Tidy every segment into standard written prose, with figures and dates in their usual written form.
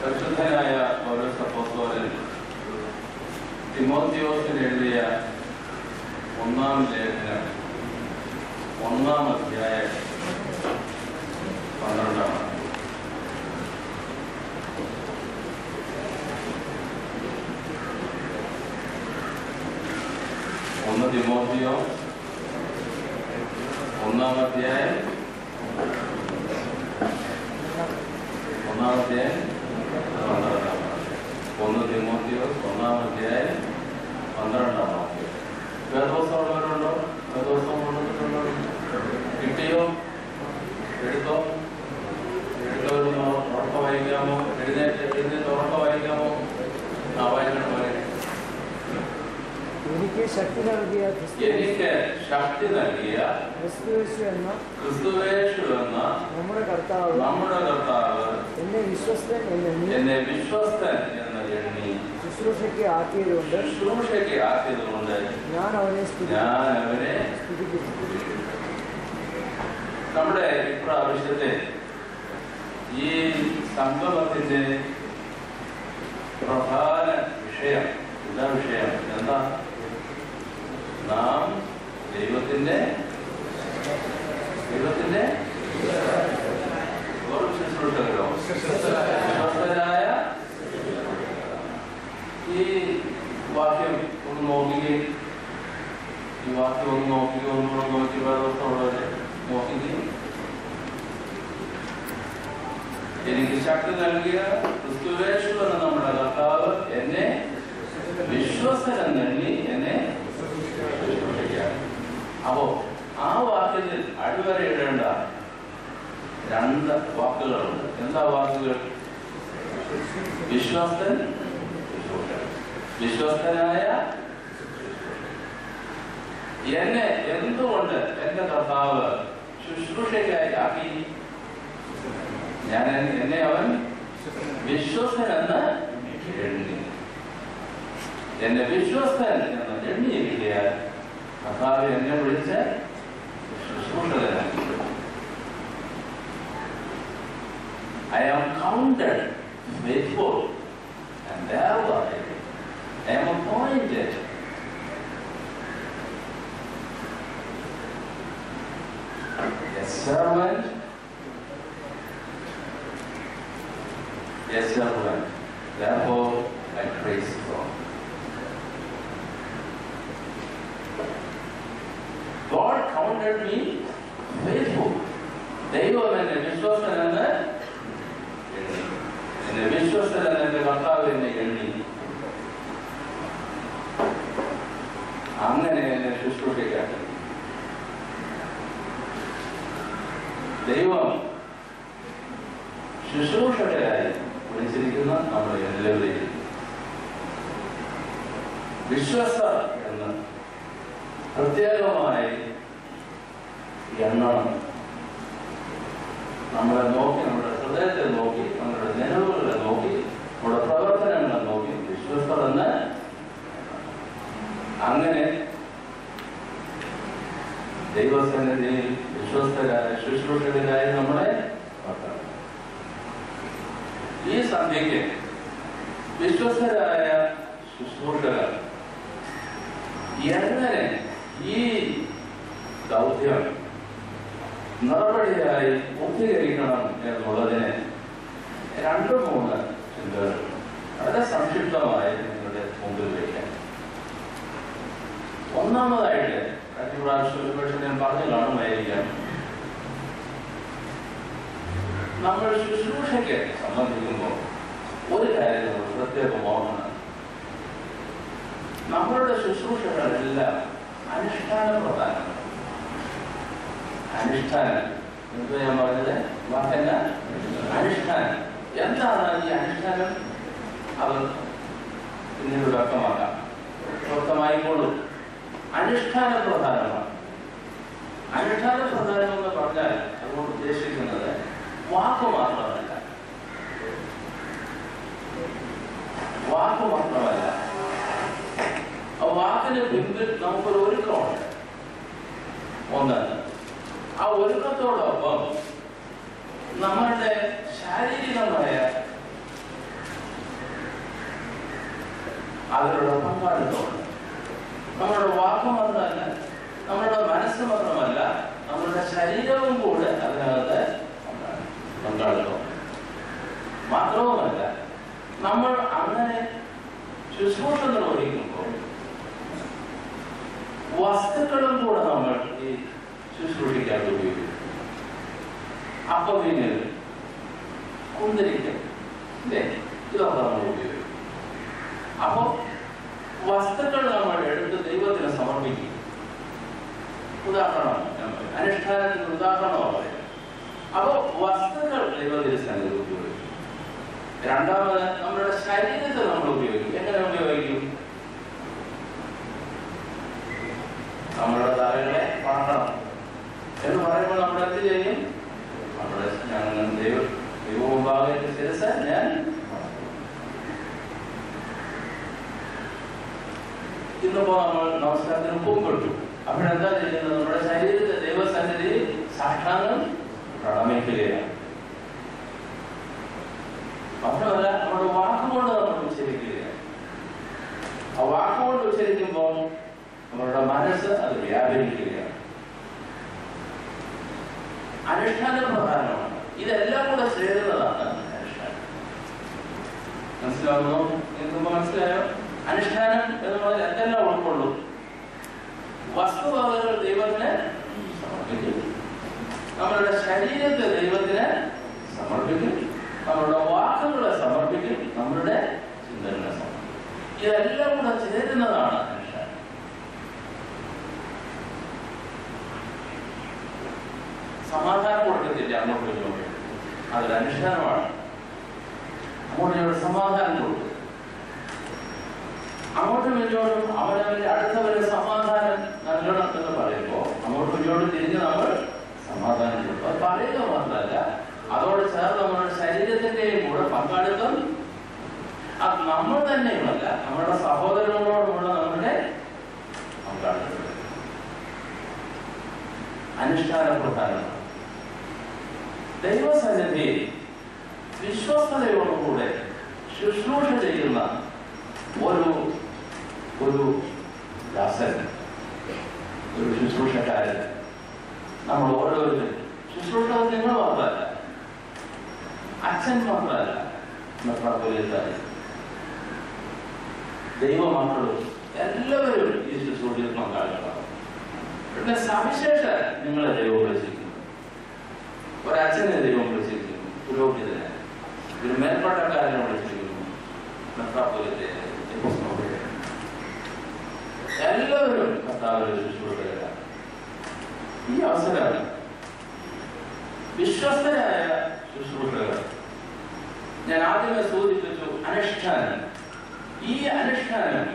പരിശുദ്ധനായ പൗലോസ് അപ്പോസ്തലൻ തിമോഥെയോസിന് എഴുതിയ 1-ാം ലേഖനം 1-ാം അധ്യായം 12-ാം വാക്യം. തിമോഥെയോസ് 1-ാം അധ്യായം 12-ാം വാക്യം. 1 തിമോഥെയോസ് 1-ാം അധ്യായം 12-ാം വാക്യം. വേദോസം ഉള്ളവരുണ്ടോ? വേദോസം കൊണ്ടുവന്നിട്ടുണ്ടോ? കിട്ടിയോ? എടുത്തോ? എടുത്തവരൊന്ന് ഉറക്കം വായിക്കാമോ? എഴുന്നേറ്റ് ഉറക്കം വായിക്കാമോ? വായിക്കണം. എനിക്ക് ശക്തി നൽകിയ ക്രിസ്തുവേശു എന്ന നമ്മുടെ കർത്താവ് എന്നെ വിശ്വസ്തൻ എന്ന് എണ്ണി ശുശ്രൂഷയ്ക്ക് ആക്കിയതുകൊണ്ട് ഞാൻ അവനെ സ്തുതിക്കുന്നു. നമ്മുടെ ഇപ്രാവശ്യത്തെ ഈ സംഗമത്തിന്റെ പ്രധാന വിഷയം എന്താ? നാം ദൈവത്തിന്റെ ശുശ്രൂഷകരായ ഈ വാക്യം ഒന്ന് നോക്കുകയും ഒന്നുകൂടെ നോക്കി വേദോസ്തമുള്ളവരെ നോക്കുകയും എനിക്ക് ശക്തി നൽകിയ ക്രിസ്തുവേശു എന്ന നമ്മുടെ കർത്താവ് എന്നെ വിശ്വസ്തനെണ്ണി എന്നെ ശുശ്രൂഷിക്കുകയാണ്. അപ്പോ ആ വാക്യത്തിൽ അടിവരയിടേണ്ട 2 വാക്കുകളുണ്ട്. എന്താ വാക്കുകൾ? വിശ്വസ്തൻ, വിശ്വസ്തനായ എന്നെ എന്തുകൊണ്ട് എന്റെ കർത്താവ് ശുശ്രൂഷയ്ക്കായി ആക്കി? എന്നെ അവൻ വിശ്വസ്തനെന്ന് എണ്ണി. എന്നെ വിശ്വസ്തൻ എന്ന് എണ്ണിയിരിക്കാൻ കർത്താവ് എന്നെ വിളിച്ച് ശുശ്രൂഷകനാക്കി. I am counted faithful and thereby I am appointed. A servant, therefore I praise God. God counted me faithful. ദൈവം എന്നെ വിശ്വസ്തനെന്ന് എന്റെ കർത്താവ് എന്നെ എണ്ണി. അങ്ങനെ എന്നെ ശുശ്രൂഷിക്കാട്ടെ. ദൈവം ശുശ്രൂഷകരായി വിളിച്ചിരിക്കുന്ന നമ്മൾ എല്ലാവരെയും വിശ്വാസ എന്ന് പ്രത്യേകമായി എണ്ണണം. നമ്മളെ നോക്കി, നമ്മുടെ ഹൃദയത്തെ നോക്കി, നമ്മുടെ നിലവുകളെ നോക്കി, നമ്മുടെ പ്രവർത്തനങ്ങളെ നോക്കി വിശ്വസ്തരെന്ന് അങ്ങനെ ദൈവസന്നിധിയിൽ വിശ്വസ്തരായ ശുശ്രൂഷകരായി നമ്മളെ നടത്തണം. ഈ സന്ധ്യയ്ക്ക് വിശ്വസ്തരായ ശുശ്രൂഷകർ എങ്ങനെ ഈ ദൗത്യം നടപടിയായി പൂർത്തീകരിക്കണം എന്നുള്ളതിന് 2-3 ചിന്തകൾ വളരെ സംക്ഷിപ്തമായി നിങ്ങളുടെ മുമ്പിൽ വയ്ക്കാം. ഒന്നാമതായിട്ട് കഴിഞ്ഞ പ്രാവശ്യം ഞാൻ പറഞ്ഞു കാണുമായിരിക്കാം, നമ്മൾ ശുശ്രൂഷയ്ക്ക് സംബന്ധിക്കുമ്പോൾ ഒരു കാര്യം നമ്മൾ പ്രത്യേകം ഓർമ്മണം. നമ്മളുടെ ശുശ്രൂഷകളെല്ലാം അനുഷ്ഠാന പ്രധാനമാണ്. അനുഷ്ഠാനം എന്ന് ഞാൻ പറഞ്ഞത് വാക്കല്ല, അനുഷ്ഠാനം. എന്താണ് ഈ അനുഷ്ഠാനം? അത് പിന്നീട് വ്യക്തമായിക്കോളും. അനുഷ്ഠാന പ്രധാനമാണ്. അനുഷ്ഠാന പ്രധാനം എന്ന് പറഞ്ഞാൽ അതുകൊണ്ട് ഉദ്ദേശിക്കുന്നത് വാക്ക് മാത്രമല്ല. ആ വാക്കിന് പിന്നിൽ നമുക്കൊരു ഒരുക്കമുണ്ട്. ഒന്ന്, ആ ഒരുക്കത്തോടൊപ്പം നമ്മളുടെ ശാരീരികമായ അതിലുള്ള പങ്കാളിത്തമുണ്ട്. നമ്മളുടെ വാക്ക് മാത്രമല്ല, നമ്മളുടെ മനസ്സ് മാത്രമല്ല, നമ്മളുടെ ശരീരവും കൂടെ അതിനകത്ത് പങ്കാളിത്തമുണ്ട്. മാത്രവുമല്ല, നമ്മൾ അങ്ങനെ ശുശ്രൂഷ നിർവഹിക്കുമ്പോൾ വസ്തുക്കളും കൂടെ നമ്മൾ ഈ ശുശ്രൂഷിക്കാതെ ഉപയോഗിക്കും. അപ്പമീനുകൾ, കുന്തിരിക്കൽ, ഇതൊക്കെ നമ്മൾ ഉപയോഗിക്കും. അപ്പൊ വസ്തുക്കൾ നമ്മൾ എടുത്ത് ദൈവത്തിന് സമർപ്പിക്കും. ഉദാഹരണം, അനുഷ്ഠാനത്തിന് ഉദാഹരണമാണ് പറയുന്നത്. അപ്പൊ വസ്തുക്കൾ ദൈവത്തിന് സന്നിധി ഉപയോഗിക്കും. രണ്ടാമത്, നമ്മുടെ ശരീരത്തെ നമ്മൾ ഉപയോഗിക്കും. എങ്ങനെ ഉപയോഗിക്കും? നമ്മളുടെ തലകളെ വണങ്ങണം എന്ന് പറയുമ്പോൾ നമ്മൾ എന്ത് ചെയ്യും? നമ്മുടെ ദൈവമുമ്പാകെ ശിരസ് ഞാൻ ഇന്നിപ്പോ നമ്മൾ നമസ്കാരത്തിന് പൂക്കൊട്ടു. അപ്പോഴെന്താ ചെയ്യുന്നത്? നമ്മുടെ ശരീരത്തെ ദൈവസന്നിധി സാഷ്ടാംഗം പ്രണമിക്കുകയാണ്. മാത്രമല്ല, നമ്മുടെ വാക്കുകൊണ്ട് നമ്മൾ ഉച്ചരിക്കുകയാണ്. ആ വാക്കുകൊണ്ട് ഉച്ചരിക്കുമ്പോൾ നമ്മളുടെ മനസ്സ് അത് വ്യാപരിക്കുകയാണ്. അനുഷ്ഠാനം പ്രധാനമാണ്. ഇതെല്ലാം കൂടെ ചേരുന്നതാണ് അനുഷ്ഠാനം. മനസ്സിലാവുന്നു? നിങ്ങൾക്കുമ്പോ മനസ്സിലായോ? അനുഷ്ഠാനം എന്നുള്ളത് എന്തെല്ലാം ഉൾക്കൊള്ളും? വസ്തുവകകൾ ദൈവത്തിന് സമർപ്പിക്കും, നമ്മളുടെ ശരീരത്തെ ദൈവത്തിന് സമർപ്പിക്കും, നമ്മളുടെ വാക്കുകളെ സമർപ്പിക്കും, നമ്മളുടെ ചിന്തകളെ സമർപ്പിക്കും. ഇതെല്ലാം കൂടെ ചേരുന്നതാണ് അനുഷ്ഠാനം. സമാധാനം കൊടുക്കത്തില്ല അങ്ങോട്ടും ഇങ്ങോട്ടും, അതൊരു അനുഷ്ഠാനമാണ്. അങ്ങോട്ടും ഇങ്ങോട്ടും സമാധാനം കൊടുക്കും. അങ്ങോട്ടും ഇങ്ങോട്ടും അവനവന്റെ അടുത്തവരെ സമാധാനം നൽകണം എന്ന് പറയുമ്പോൾ അങ്ങോട്ടും ഇങ്ങോട്ടും തിരിഞ്ഞ് നമ്മൾ സമാധാനം കൊടുക്കും. അത് പറയുക മാത്രമല്ല, അതോട് ചേർന്ന് നമ്മുടെ ശരീരത്തിന്റെയും കൂടെ പങ്കാളിത്തം. അത് നമ്മൾ തന്നെയുമല്ല, നമ്മുടെ സഹോദരങ്ങളോടുമുള്ള നമ്മുടെ പങ്കാളിത്തം. അനുഷ്ഠാന പ്രധാനമാണ്. ദൈവസന്നിധി വിശ്വസ്തയോടുകൂടെ ശുശ്രൂഷ ചെയ്യുന്ന ഒരു ദാസൻ, ഒരു ശുശ്രൂഷക്കാരൻ, നമ്മൾ ഓരോരുത്തരും ശുശ്രൂഷ നിങ്ങൾ മാത്രമല്ല, അച്ഛൻ മാത്രമല്ല, മെത്രാപ്പൊലീത്തായി ദൈവമക്കളും എല്ലാവരും ഈ ശുശ്രൂഷയിൽ പങ്കാളികളാണ്. പിന്നെ സവിശേഷ നിങ്ങളെ ദൈവം വിളിച്ചിരിക്കുന്നു. ഒരച്ഛനെ ദൈവം വിളിച്ചിരിക്കുന്നു, പുരോഹിതനെ, ഒരു മേൽപ്പട്ടക്കാരനെ വിളിച്ചിരിക്കുന്നു, മെത്രാപ്പൊലീത്തെ, എല്ലാവരും കർത്താവിന്റെ ശുശ്രൂഷകരാണ്. ഈ അവസരം വിശ്വസ്തരായ ശുശ്രൂഷകർ. ഞാൻ ആദ്യമേ സൂചിപ്പിച്ചു അനുഷ്ഠാനം. ഈ അനുഷ്ഠാനം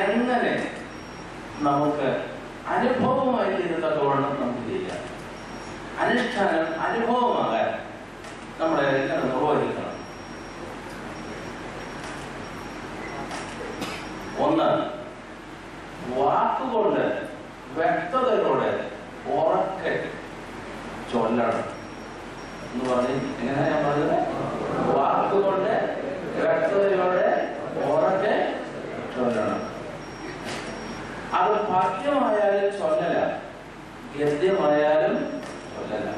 എങ്ങനെ നമുക്ക് അനുഭവമായി തീരുന്നതോളം നമുക്ക് ചെയ്യാം. അനുഷ്ഠാനം അനുഭവമാകാൻ നമ്മളെ എങ്ങനെ നിർവഹിക്കണം? ഒന്ന്, വാക്കുകൊണ്ട് വ്യക്തതയോടെ ഉറക്കെ ചൊല്ലണം എന്ന് പറഞ്ഞ് എങ്ങനെയാ ഞാൻ പറഞ്ഞത്? വാക്കുകൊണ്ട് വ്യക്തതയോടെ ഉറക്കെ ചൊല്ലണം. അത് പദ്യമായാലും ചൊല്ലല, ഗദ്യമായാലും ചൊല്ലല.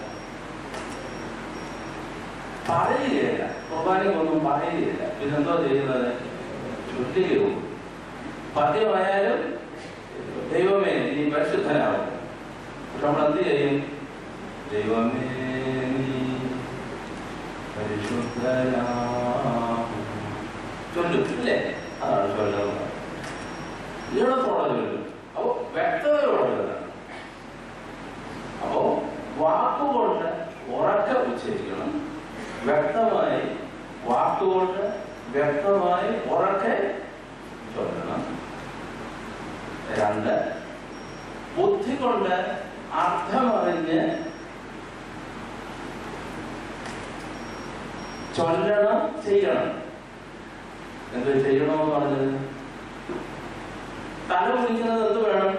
പറയുകയില്ല, കുർബാനയ്ക്കൊന്നും പറയുകയില്ല. പിന്നെന്തോ ചെയ്യുന്നത്? ചൊല്ലുകയും. പദ്യമായാലും ദൈവമേ നീ പരിശുദ്ധനാവും. നമ്മൾ എന്ത് ചെയ്യും? ദൈവമേ നീ പരിശുദ്ധനാവും ചൊല്ലും, ഇല്ലേ? അതാണ് ചൊല്ലുന്നത്. ഈണത്തോടെ ചൊല്ലും. അപ്പോ വ്യക്തതയോടെ ചൊല്ലണം. അപ്പോ വാക്കുകൊണ്ട് ഉറക്കെ ഉച്ചരിക്കണം, വ്യക്തമായി വാക്കുകൊണ്ട് വ്യക്തമായി ഉറക്കെ ചൊല്ലണം. രണ്ട്, ബുദ്ധി കൊണ്ട് അർത്ഥമറിഞ്ഞ് ചൊല്ലണം, ചെയ്യണം. എന്ത് ചെയ്യണമെന്ന് പറഞ്ഞത്? തല കുളിക്കുന്നത് എന്ത് വേണം?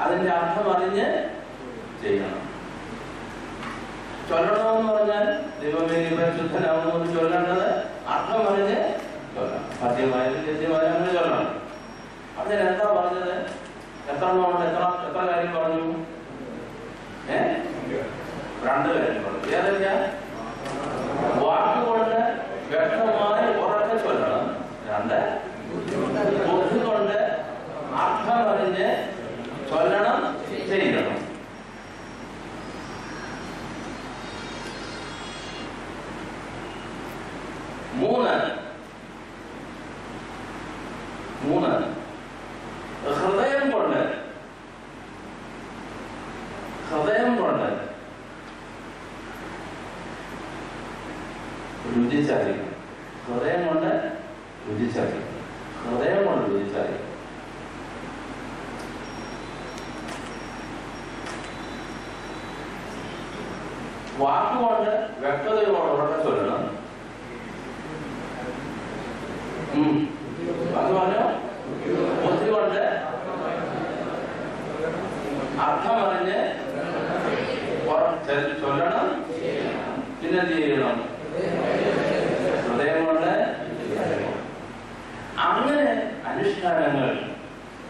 അതിന്റെ അർത്ഥം അറിഞ്ഞ് ചെയ്യണം. ചൊല്ലണമെന്ന് പറഞ്ഞാൽ ദൈവമേ പരിശുദ്ധനാവുന്നത് ചൊല്ലേണ്ടത് അർത്ഥം അറിഞ്ഞ് ചൊല്ലണം. പദ്യമായാലും ഗദ്യമായാലും അങ്ങനെ ചൊല്ലണം. അതിന് എന്താ പറഞ്ഞത്? എത്ര കാര്യം പറഞ്ഞു? 2 കാര്യം പറഞ്ഞു. ഏതൊക്കെയാ? വാക്കുകൊണ്ട് വ്യക്തമായി ഉറക്കെ ചൊല്ലണം. 2, ബുദ്ധി കൊണ്ട് അർത്ഥമറിഞ്ഞ് ചൊല്ലണം, ചെയ്യണം. 3 ഹൃദയം കൊണ്ട് രുചിച്ചറിയും. ഹൃദയം കൊണ്ട് രുചിച്ചറിയും. വാക്കുകൊണ്ട് വ്യക്തതയോടെ ഉറക്കെ ചൊല്ലണം. അത് പറഞ്ഞോ. ബുദ്ധി കൊണ്ട് അർത്ഥമറിഞ്ഞ് ചൊല്ലണം. പിന്നെ എന്ത് ചെയ്യണം? ഹൃദയം കൊണ്ട്. അങ്ങനെ അനുഷ്ഠാനങ്ങൾ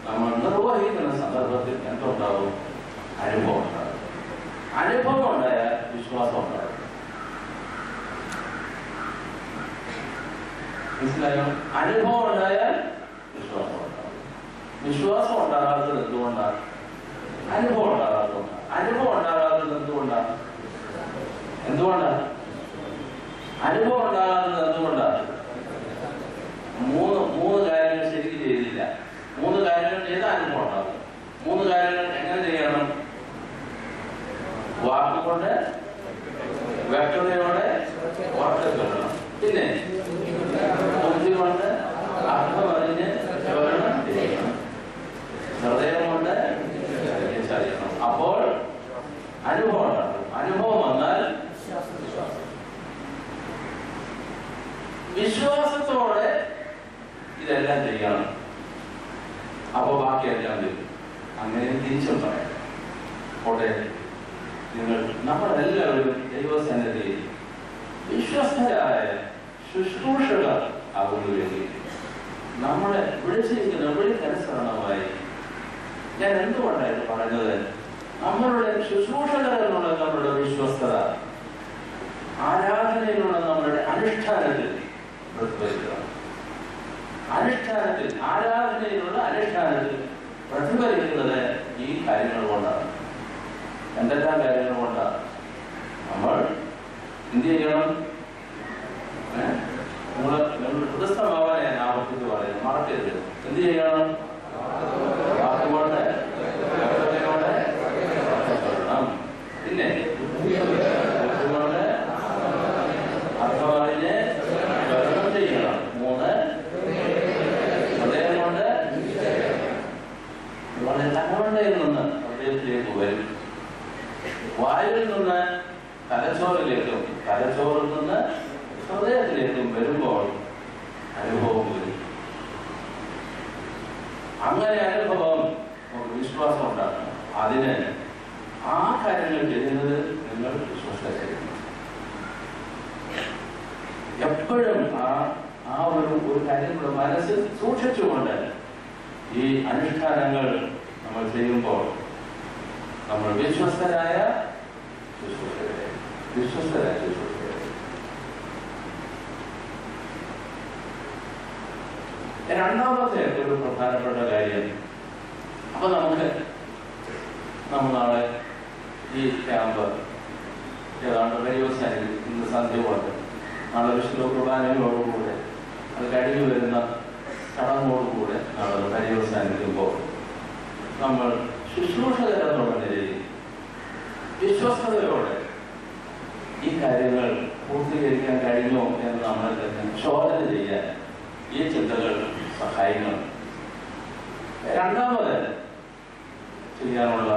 നമ്മൾ നിർവഹിക്കുന്ന സന്ദർഭത്തിൽ എന്തുണ്ടാവും? അനുഭവം ഉണ്ടാകും. അനുഭവം ഉണ്ടായാൽ വിശ്വാസം ഉണ്ടാകും. മനസ്സിലായോ? അനുഭവം ഉണ്ടായാൽ വിശ്വാസം ഉണ്ടാകും. വിശ്വാസം ഉണ്ടാകാത്തത് എന്തുകൊണ്ടാണ്? അനുഭവം ഉണ്ടാകാത്തത്. അനുഭവം ഉണ്ടാകാത്തത് എന്തുകൊണ്ടാണ്? അനുഭവം ഉണ്ടാകാത്തത് എന്തുകൊണ്ടാണ്? 3 കാര്യങ്ങൾ ശരിക്കും ചെയ്തില്ല. 3 കാര്യങ്ങൾ ചെയ്താൽ അനുഭവം ഉണ്ടാകും. 3 കാര്യങ്ങൾ എങ്ങനെ ചെയ്യണം? വാക്കുകൊണ്ട് വ്യക്തതയോടെ ഉറക്കെ ചൊല്ലണം. പിന്നെ ബുദ്ധി കൊണ്ട് അർത്ഥമറിഞ്ഞ് ചൊല്ലണം, ചെയ്യണം. ഹൃദയം കൊണ്ട് ചൊല്ലണം. അപ്പോൾ അനുഭവം ഉണ്ടാകും. അനുഭവം വന്നാൽ വിശ്വാസത്തോടെ ഇതെല്ലാം ചെയ്യണം. അപ്പൊ ബാക്കിയെല്ലാം വരും. അങ്ങനെ തിരിച്ചും പറയാം. അവിടെ നമ്മളെല്ലാവരും ദൈവസന്നിധിയിൽ വിശ്വസ്തരായ ശുശ്രൂഷകർ ആകുന്നുവെങ്കിൽ നമ്മളെ വിളിച്ചിരിക്കുന്ന വിളിക്കനുസരണമായി ഞാൻ എന്തുകൊണ്ടായിട്ട് പറഞ്ഞത്? നമ്മളുടെ ശുശ്രൂഷകർ എന്നുള്ള നമ്മളുടെ വിശ്വസ്തത ആരാധനയിലുള്ള നമ്മളുടെ അനുഷ്ഠാനത്തിൽ പ്രതിഫലിക്കണം. ആരാധനയിലുള്ള അനുഷ്ഠാനത്തിൽ പ്രതിഫലിക്കുന്നത് ഈ കാര്യങ്ങൾ കൊണ്ടാണ്. എന്തെല്ലാം കാര്യങ്ങൾ കൊണ്ടാണ്? നമ്മൾ എന്ത് ചെയ്യണം? ഹൃദയമാവാൻ ഞാൻ ആവർത്തിച്ച് പറയുന്നു, മറക്കരുത്. എന്ത് ചെയ്യണം? വാക്കുകൊണ്ട് വ്യക്തതയോടെ ചൊല്ലണം. പിന്നെ ബുദ്ധികൊണ്ട് അർത്ഥമറിഞ്ഞ് ചൊല്ലണം, ചെയ്യണം. 3 ഹൃദയം കൊണ്ട് തലമണ്ടയിൽ നിന്ന് ഹൃദയത്തിലേക്ക് വരും. വായിൽ നിന്ന് തലച്ചോറിലേക്കും തലച്ചോറിൽ നിന്ന് ഹൃദയത്തിലേക്കും വരുമ്പോൾ അനുഭവം വരും. അങ്ങനെ അനുഭവം നമുക്ക് വിശ്വാസം ഉണ്ടാക്കണം. അതിന് ആ കാര്യങ്ങൾ ചെയ്യുന്നത് നിങ്ങൾ വിശ്വസിക്കണം. എപ്പോഴും ആ ഒരു കാര്യം കൂടെ മനസ്സിൽ സൂക്ഷിച്ചുകൊണ്ട് ഈ അനുഷ്ഠാനങ്ങൾ നമ്മൾ ചെയ്യുമ്പോൾ നമ്മൾ വിശ്വസ്തരായ രണ്ടാമത്തെ ഒരു പ്രധാനപ്പെട്ട കാര്യം, അപ്പൊ നമ്മൾ നാളെ ഈ ക്യാമ്പ് ഏതാണ്ട് ദൈവസ്ഥാനിൽ ഇന്ന് സന്ധ്യ കൊണ്ട് നാളെ വിശുദ്ധ കുർബാനയോടുകൂടെ അത് കഴിഞ്ഞു വരുന്ന ചടങ്ങോടുകൂടെ നാളെ ദൈവസ്ഥാനിക്കുമ്പോൾ നമ്മൾ ശുശ്രൂഷകരെന്നുള്ള നിലയിൽ വിശ്വസ്തയോടെ ഈ കാര്യങ്ങൾ പൂർത്തീകരിക്കാൻ കഴിഞ്ഞോ എന്ന് നമ്മൾ തന്നെ ചോദന ചെയ്യാൻ ഈ ചിന്തകൾ സഹായിക്കണം. രണ്ടാമത് ചെയ്യാനുള്ള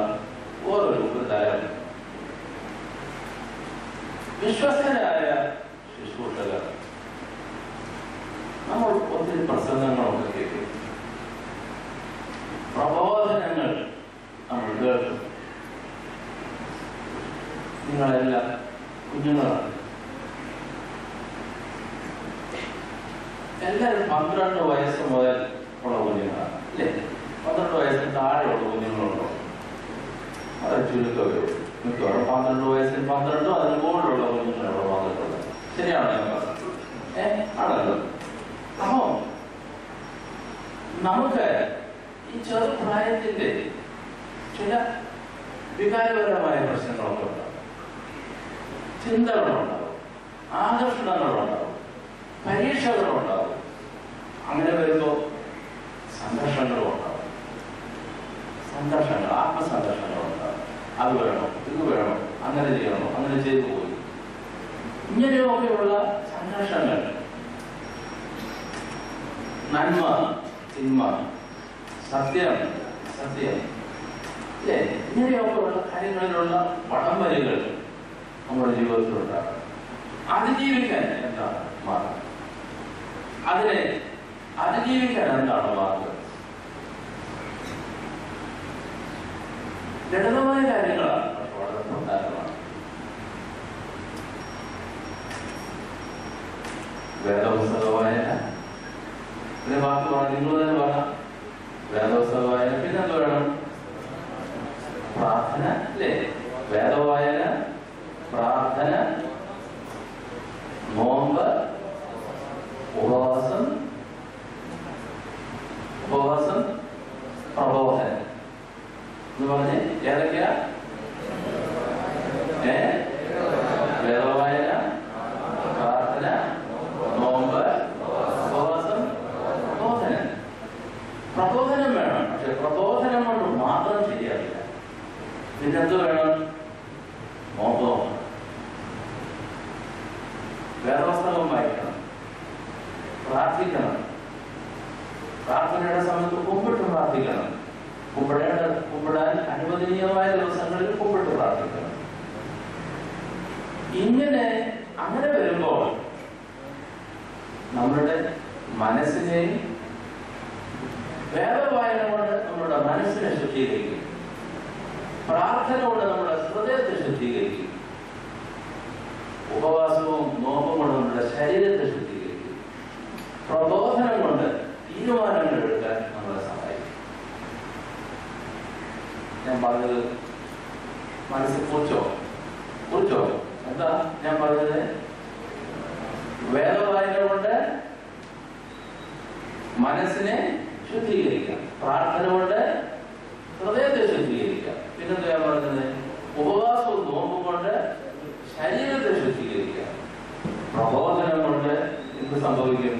ഒരു തരം വിശ്വസ്തരായ ശുശ്രൂഷകർ. നമ്മൾ ഒത്തിരി പ്രസംഗങ്ങളൊക്കെ കേൾക്കും, പ്രബോധനങ്ങൾ നമ്മൾ കേൾക്കും. നിങ്ങളെല്ലാം കുഞ്ഞുങ്ങളാണ്. എല്ലാവരും 12 വയസ്സ് മുതൽ ഉള്ള കുഞ്ഞുങ്ങളാണ് അല്ലേ? 12 വയസ്സിന് താഴെയുള്ള കുഞ്ഞുങ്ങളുണ്ടോ? അത് ചുരുക്കമേ മിക്കവാറും 12 വയസ്സിന് 12 അതിന് മുകളിലുള്ള കുഞ്ഞുങ്ങളോട് വന്നിട്ടുള്ളത്. ശരിയാണോ ഞാൻ പറഞ്ഞത്? ആണല്ലോ. അപ്പോ നമുക്ക് ഈ ചെറുപ്രായത്തിന്റെ ചില വികാരപരമായ പ്രശ്നങ്ങളൊക്കെ ഉണ്ടാവും, ചിന്തകളുണ്ടാവും, ആകർഷണങ്ങളുണ്ടാവും, പരീക്ഷകളുണ്ടാവും. അങ്ങനെ വരുമ്പോൾ സംഘർഷങ്ങളും ഉണ്ടാവും, സംഘർഷങ്ങൾ, ആത്മസംഘർഷങ്ങളുണ്ടാവും. അത് വേണോ, ഇത് വേണോ, അങ്ങനെ ചെയ്യണോ, അങ്ങനെ ചെയ്തു പോയി, ഇങ്ങനെയൊക്കെയുള്ള സംഘർഷങ്ങൾ, നന്മ തിന്മ, സത്യം സത്യം അല്ലേ, ഇങ്ങനെയൊക്കെയുള്ള കാര്യങ്ങളിലുള്ള വടംവലികൾ നമ്മുടെ ജീവിതത്തിലുണ്ടാകും. അതിജീവിക്കാൻ എന്താണ് മാർഗം? അതിനെ അതിജീവിക്കാൻ എന്താണ് മാർഗം? ലളിതമായ കാര്യങ്ങളാണ്, പക്ഷെ വളരെ പ്രധാനമാണ്. വേദപുസ്തക വായന, പിന്നെ വാക്ക് പറഞ്ഞു, നിങ്ങൾ തന്നെ പറയാം. വേദപുസ്തക വായന, പിന്നെന്ത് വേണം? പ്രാർത്ഥന അല്ലേ? വേദവായന, പ്രാർത്ഥന, നോമ്പ്, ഉപവാസം, പ്രബോധനം എന്ന് പറഞ്ഞ് ഏതൊക്കെയാ? വേദവായന, പ്രാർത്ഥന, നോമ്പ്, ഉപവാസം, പ്രബോധനം. പ്രബോധനം വേണം, പക്ഷെ പ്രബോധനം കൊണ്ട് മാത്രം ശരിയാവില്ല. പിന്നെന്ത് വേണം? നോമ്പ്, വേദപുസ്തകം വായിക്കണം, പ്രാർത്ഥിക്കണം. പ്രാർത്ഥനയുടെ സമയത്ത് കുമ്പിട്ട് പ്രാർത്ഥിക്കണം. കുമ്പിടാൻ അനുവദനീയമായ ദിവസങ്ങളിൽ കുമ്പിട്ട് പ്രാർത്ഥിക്കണം. അങ്ങനെ വരുമ്പോൾ നമ്മുടെ മനസ്സിനെയും വേദവായന കൊണ്ട് നമ്മുടെ മനസ്സിനെ ശുദ്ധീകരിക്കും, പ്രാർത്ഥന കൊണ്ട് നമ്മുടെ ഹൃദയത്തെ ശുദ്ധീകരിക്കും, ഉപവാസവും നോമ്പും കൊണ്ട് നമ്മുടെ ശരീരത്തെ ശുദ്ധീകരിക്കും, പ്രബോധനം കൊണ്ട് തീരുമാനങ്ങൾ എടുക്കാൻ നമ്മളെ സഹായിക്കും. ഞാൻ പറഞ്ഞത് മനസ്സിൽ കുറിച്ചോ? എന്താ ഞാൻ പറഞ്ഞത്? വേദവായന കൊണ്ട് മനസ്സിനെ ശുദ്ധീകരിക്കാം, പ്രാർത്ഥന കൊണ്ട് ഹൃദയത്തെ ശുദ്ധീകരിക്കാം. പിന്നെന്താ ഞാൻ പറഞ്ഞത്? ഉപവാസവും നോമ്പും കൊണ്ട് ശരീരത്തെ ശുദ്ധീകരിക്കുക, പ്രബോധനം കൊണ്ട് എന്ത് സംഭവിക്കും?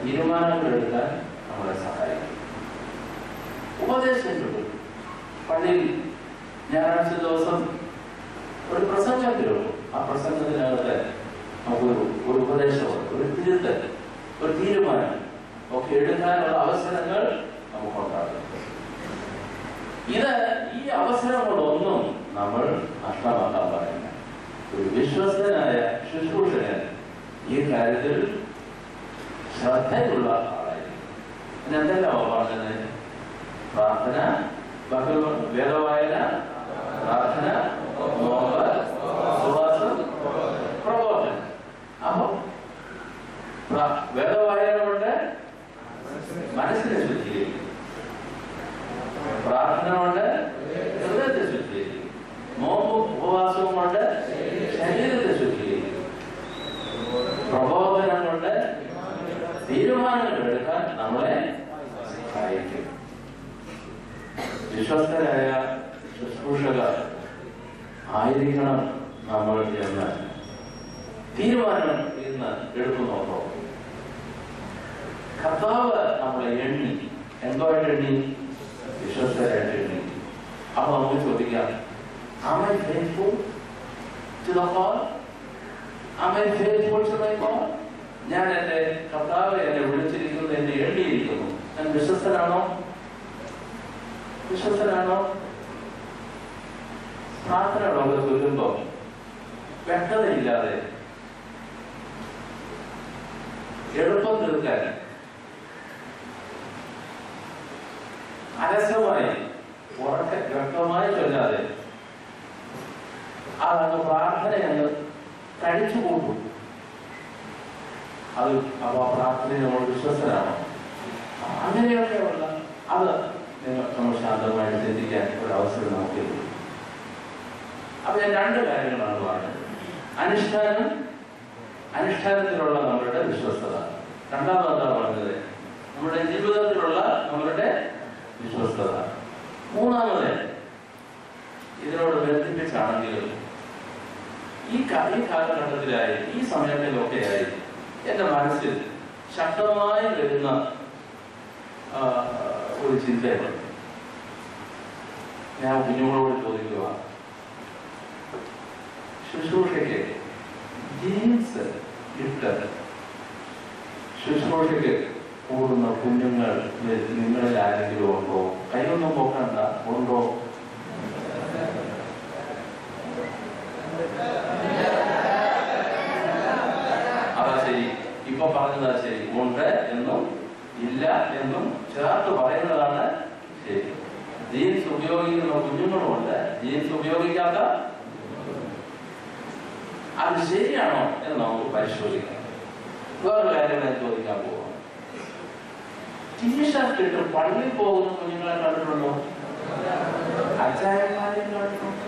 തീരുമാനങ്ങൾ എടുക്കാൻ നമ്മളെ സഹായിക്കും. ഉപദേശം കിട്ടും. പള്ളിയിൽ ഞായറാഴ്ച ദിവസം ഒരു പ്രസംഗം കേൾക്കും. ആ പ്രസംഗത്തിനകത്ത് നമുക്കൊരു ഉപദേശമുണ്ട്, ഒരു തിരുത്തൽ, ഒരു തീരുമാനം ഒക്കെ എടുക്കാനുള്ള അവസരങ്ങൾ നമുക്കുണ്ടാകും. ഈ അവസരങ്ങളൊന്നും നമ്മൾ നഷ്ടമാക്കാൻ പാടില്ല. ഒരു വിശ്വസ്തനായ ശുശ്രൂഷകൻ ഈ കാര്യത്തിൽ ശ്രദ്ധയുള്ള ആളായിരിക്കും. എന്തെല്ലാം പറഞ്ഞത്? പ്രാർത്ഥന, വേദവായന, പ്രാർത്ഥന, നോമ്പ്, ഉപവാസം, പ്രബോധനം. അപ്പൊ വേദവായന കൊണ്ട് മനസ്സിനെ ശുദ്ധീകരിക്കും, പ്രാർത്ഥന കൊണ്ട് ഹൃദയത്തെ ശുദ്ധീകരിക്കും, നോമ്പും ഉപവാസവും കൊണ്ട് ശരീരത്തെ ശുദ്ധീകരിക്കും, പ്രബോധനം കൊണ്ട് തീരുമാനങ്ങൾ എടുക്കാൻ നമ്മളെ സഹായിക്കും. വിശ്വസ്തരായ ശുശ്രൂഷകർ ആയിരിക്കണം നമ്മൾ എന്ന് തീരുമാനം ഇന്ന് എടുക്കുന്നോട്ടോ. കർത്താവ് നമ്മളെ എണ്ണി, എന്തായിട്ട് എണ്ണി? വിശ്വസ്തരായിട്ട് എണ്ണി. അപ്പൊ നമുക്ക് ചോദിക്കാം, am I faithful to the call? Am I faithful to my call? ഞാൻ എന്റെ കർത്താവ് എന്നെ വിളിച്ചിരിക്കുന്നു, എന്നെ എണ്ണിയിരിക്കുന്നു. ഞാൻ വിശ്വസ്തനാണോ? പ്രാർത്ഥനകളൊക്കെ ചൊല്ലുമ്പോ വ്യക്തതയില്ലാതെ എളുപ്പം തീർക്കാൻ അലസമായി ഉറക്കെ വ്യക്തമായി ചൊല്ലാതെ അതങ്ങ് പ്രാർത്ഥനയങ്ങ് കഴിച്ചു കൂട്ടും. അത് അപ്പൊ ആ പ്രാർത്ഥനയിൽ നമ്മൾ വിശ്വസ്തരാണോ? അങ്ങനെയൊക്കെയുള്ള അത് നമ്മൾ ശാന്തമായിട്ട് ചിന്തിക്കാൻ ഒരു അവസരം നമുക്ക് കിട്ടും. അപ്പൊ ഞാൻ രണ്ട് കാര്യങ്ങളാണ് പറഞ്ഞത്. അനുഷ്ഠാനത്തിലുള്ള നമ്മളുടെ വിശ്വസ്തത. രണ്ടാമതാ പറഞ്ഞത് നമ്മുടെ ജീവിതത്തിലുള്ള നമ്മളുടെ വിശ്വസ്തത. മൂന്നാമത് ഇതിനോട് ബന്ധിപ്പിച്ചാണെങ്കിലും ഈ കാലഘട്ടത്തിലായി ഈ സമയങ്ങളിലൊക്കെയായി എൻ്റെ മനസ്സിൽ ശക്തമായി വരുന്ന ഒരു ചിന്തയുണ്ട്. ഞാൻ കുഞ്ഞുങ്ങളോട് ചോദിക്കുക, ശുശ്രൂഷയ്ക്ക് ജീൻസ് ഇട്ട് ശുശ്രൂഷയ്ക്ക് കൂടുന്ന കുഞ്ഞുങ്ങൾ നിങ്ങളിൽ ആരെങ്കിലും ഉണ്ടോ? കൈയൊന്നും പോക്കണ്ട, ഉണ്ടോ? അതാ ശരി, ഇപ്പൊ പറഞ്ഞതാ ശരി. ഉണ്ട് എന്നും ഇല്ല എന്നും ചേർത്ത് പറയുന്നതാണ് ശരി. ജീൻസ് ഉപയോഗിക്കുന്ന കുഞ്ഞുങ്ങളുമുണ്ട്, ജീൻസ് ഉപയോഗിക്കാത്ത. അത് ശരിയാണോ എന്ന് നമുക്ക് പരിശോധിക്കാം. വേറൊരു കാര്യം ഞാൻ ചോദിക്കാൻ പോവാം. ടീഷർട്ട് ഇട്ട് പള്ളിയിൽ പോകുന്ന കുഞ്ഞുങ്ങളെ കണ്ടിട്ടുണ്ടോ? അച്ചായന്മാരെ കണ്ടിട്ടുണ്ടോ?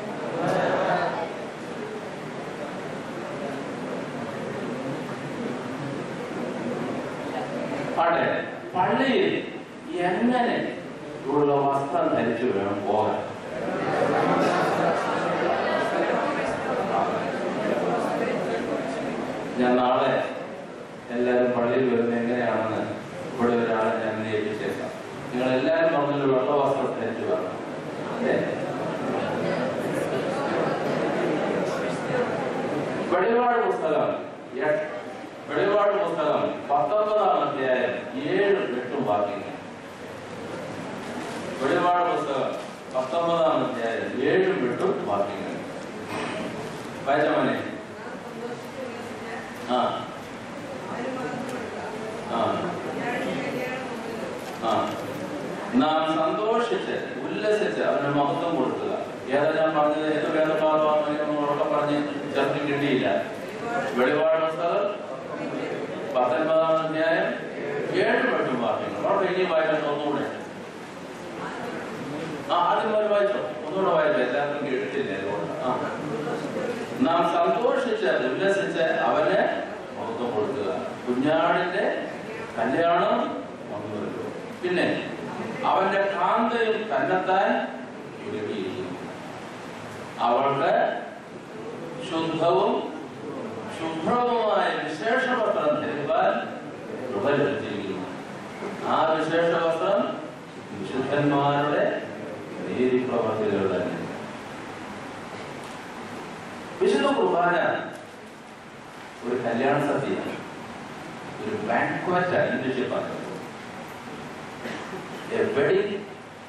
പാട്ടെ, പള്ളിയിൽ എങ്ങനെ ഉള്ള വസ്ത്രം ധരിച്ചു വേണം പോകാൻ? ഞാൻ നാളെ എല്ലാവരും പള്ളിയിൽ വരുന്നത് എങ്ങനെയാണെന്ന് ഇവിടെ ഒരാളെ ഞാൻ ഏൽപ്പിച്ചേക്കാം. നിങ്ങൾ എല്ലാവരും പറഞ്ഞൊരു വെള്ള വസ്ത്രം ധരിച്ചു വരണം. അല്ലേ? വെളിപാട് പുസ്തകം 19-ാം അധ്യായം 7-8 വാക്യങ്ങൾ. വെളിപാട് പുസ്തകം 19-ാം അധ്യായം 7-8 വാക്യങ്ങൾ. വായിച്ചമനെ. നാം സന്തോഷിച്ച് ഉല്ലസിച്ച് അവന് മഹത്വം കൊടുക്കുക. ഏതാ ഞാൻ പറഞ്ഞത്? ഏത് വേദഭാഗമാണെന്ന് ഉറക്കെ പറഞ്ഞ് ചർച്ച കിട്ടിയില്ല. വെളിപാട് പുസ്തകം 19-ാം അധ്യായം 7-8 വാക്യങ്ങൾ. അവിടെ ഇനി വായിച്ചാൽ ഒന്നുകൂടെ. ആദ്യം പോലെ വായിച്ചോ, ഒന്നുകൂടെ വായിച്ചോ. എല്ലാവർക്കും കേട്ടിട്ടില്ലേ? നാം സന്തോഷിച്ച് ഉല്ലസിച്ച് അവന് മഹത്വം കൊടുക്കുക. കുഞ്ഞാടിന്റെ കല്യാണം വന്നുവല്ലോ. പിന്നെ അവന്റെ കാന്തയും തന്നെത്താൻ ഒരുക്കിയിരിക്കുന്നു. അവൾക്ക് ശുഭ്രവുമായ വിശേഷ വസ്ത്രം ധരിപ്പാൻ കൃപ ലഭിച്ചിരിക്കുന്നു. ആ വിശേഷ വസ്ത്രം വിശുദ്ധന്മാരുടെ നീതിപ്രവർത്തികൾ തന്നെ. വിശുദ്ധ കുർബാന ഒരു കല്യാണ സദ്യയാണ്, ഒരു ബാങ്ക്വറ്റ് ഇംഗ്ലീഷിൽ വെഡിങ്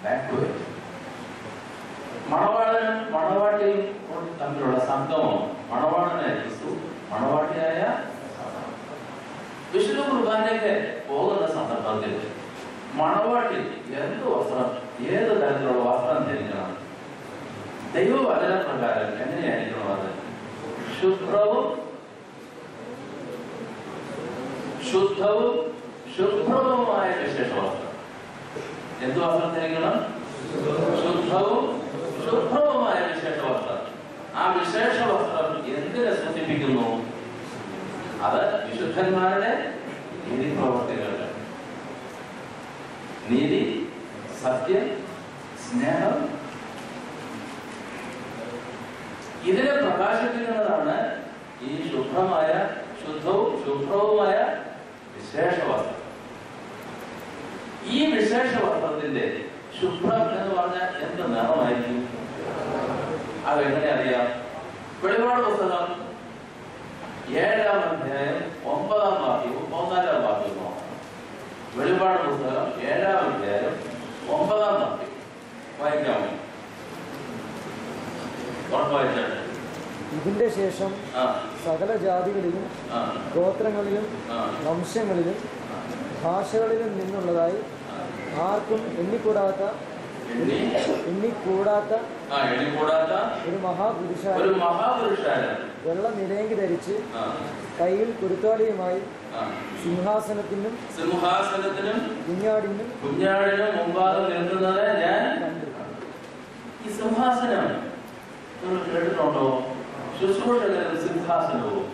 ബാങ്ക്വറ്റ്. മണവാളനും മണവാട്ടിയും തമ്മിലുള്ള സംഗമം. മണവാളനായ ക്രിസ്തു, മണവാട്ടിയായ വിശുദ്ധ കുർബാനയ്ക്ക് പോകുന്ന സന്ദർഭത്തിൽ മണവാട്ടി എന്ത് വസ്ത്രം, ഏത് തരത്തിലുള്ള വസ്ത്രം ധരിക്കണം? ദൈവവചന പ്രകാരം എങ്ങനെയായിരിക്കണം അത്? ശുദ്ധവുമായ വിശേഷ വസ്ത്രം. എന്ത് വസ്ത്രം ധരിക്കണം? ശുഭ്രവുമായ വിശേഷ വസ്ത്രം. ആ വിശേഷ വസ്ത്രം എന്തിനെ സൂചിപ്പിക്കുന്നു? അത് വിശുദ്ധന്മാരുടെ നീതി പ്രവർത്തികളുടെ നീതി, സത്യം, സ്നേഹം, ഇതിനെ പ്രകാശിപ്പിക്കുന്നതാണ് ഈ ശുഭ്രവുമായ വിശേഷ വസ്ത്രം. ഈ വിശേഷ വസ്ത്രത്തിന്റെ ശുഭ്രം എന്ന് പറഞ്ഞാൽ എന്ത് നിറമായിരിക്കും? അതെങ്ങനെ അറിയാം? വെളിപാട് പുസ്തകം 7-ാം അധ്യായം 9-ാം വാക്യവും 14-ാം വാക്യവും നോക്കാം. വെളിപാട് പുസ്തകം 7-ാം അധ്യായം 9-ാം വാക്യം വായിക്കാമോ? ഉറപ്പായിട്ടാണ്. ഇതിന്റെ ശേഷം സകല ജാതികളിലും ഗോത്രങ്ങളിലും വംശങ്ങളിലും ഭാഷകളിലും നിന്നുള്ളതായി ആർക്കും എണ്ണിക്കൂടാത്ത എണ്ണിക്കൂടാത്ത ഒരു മഹാപുരുഷാരൻ വെള്ള നിരങ്കി ധരിച്ച് കയ്യിൽ കുരുത്തോലയുമായി സിംഹാസനത്തിനും കുഞ്ഞാടിനും മുമ്പാകെ നിൽക്കുന്നത് ഞാൻ കണ്ടു. ഈ സിംഹാസനം നിങ്ങൾ കേട്ടിട്ടുണ്ടോ? ശുശ്രൂഷകരും സിംഹാസനവും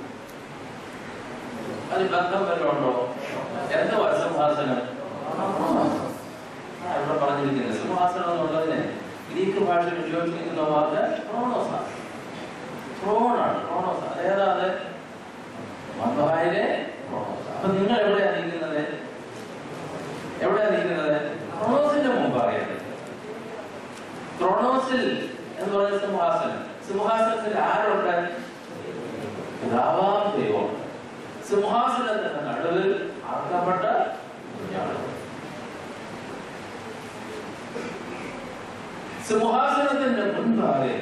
അത് ബന്ധം വല്ലതുണ്ടോ? എന്തുവാ സിംഹാസനം? ഇവിടെ പറഞ്ഞിരിക്കുന്നത് സിംഹാസനം എന്നുള്ളതിന് ഗ്രീക്ക് ഭാഷയിൽ ഉപയോഗിച്ചിരിക്കുന്ന വാക്ക് ക്രോണോസാണ്. Kronos അതേതാത് മഹായിലെ Kronos. അപ്പൊ നിങ്ങൾ എവിടെയാ നിൽക്കുന്നത്? ക്രോണോസിന്റെ മുമ്പാകെ. ക്രോണോസിൽ എന്ന് പറയുന്ന സിംഹാസനത്തിൽ ആരുണ്ട്? പിതാവാം ദൈവം. സിംഹാസനത്തിന്റെ നടുവിൽ ആക്കപ്പെട്ട കുഞ്ഞാട്. സിംഹാസനത്തിന്റെ മുൻപാകെ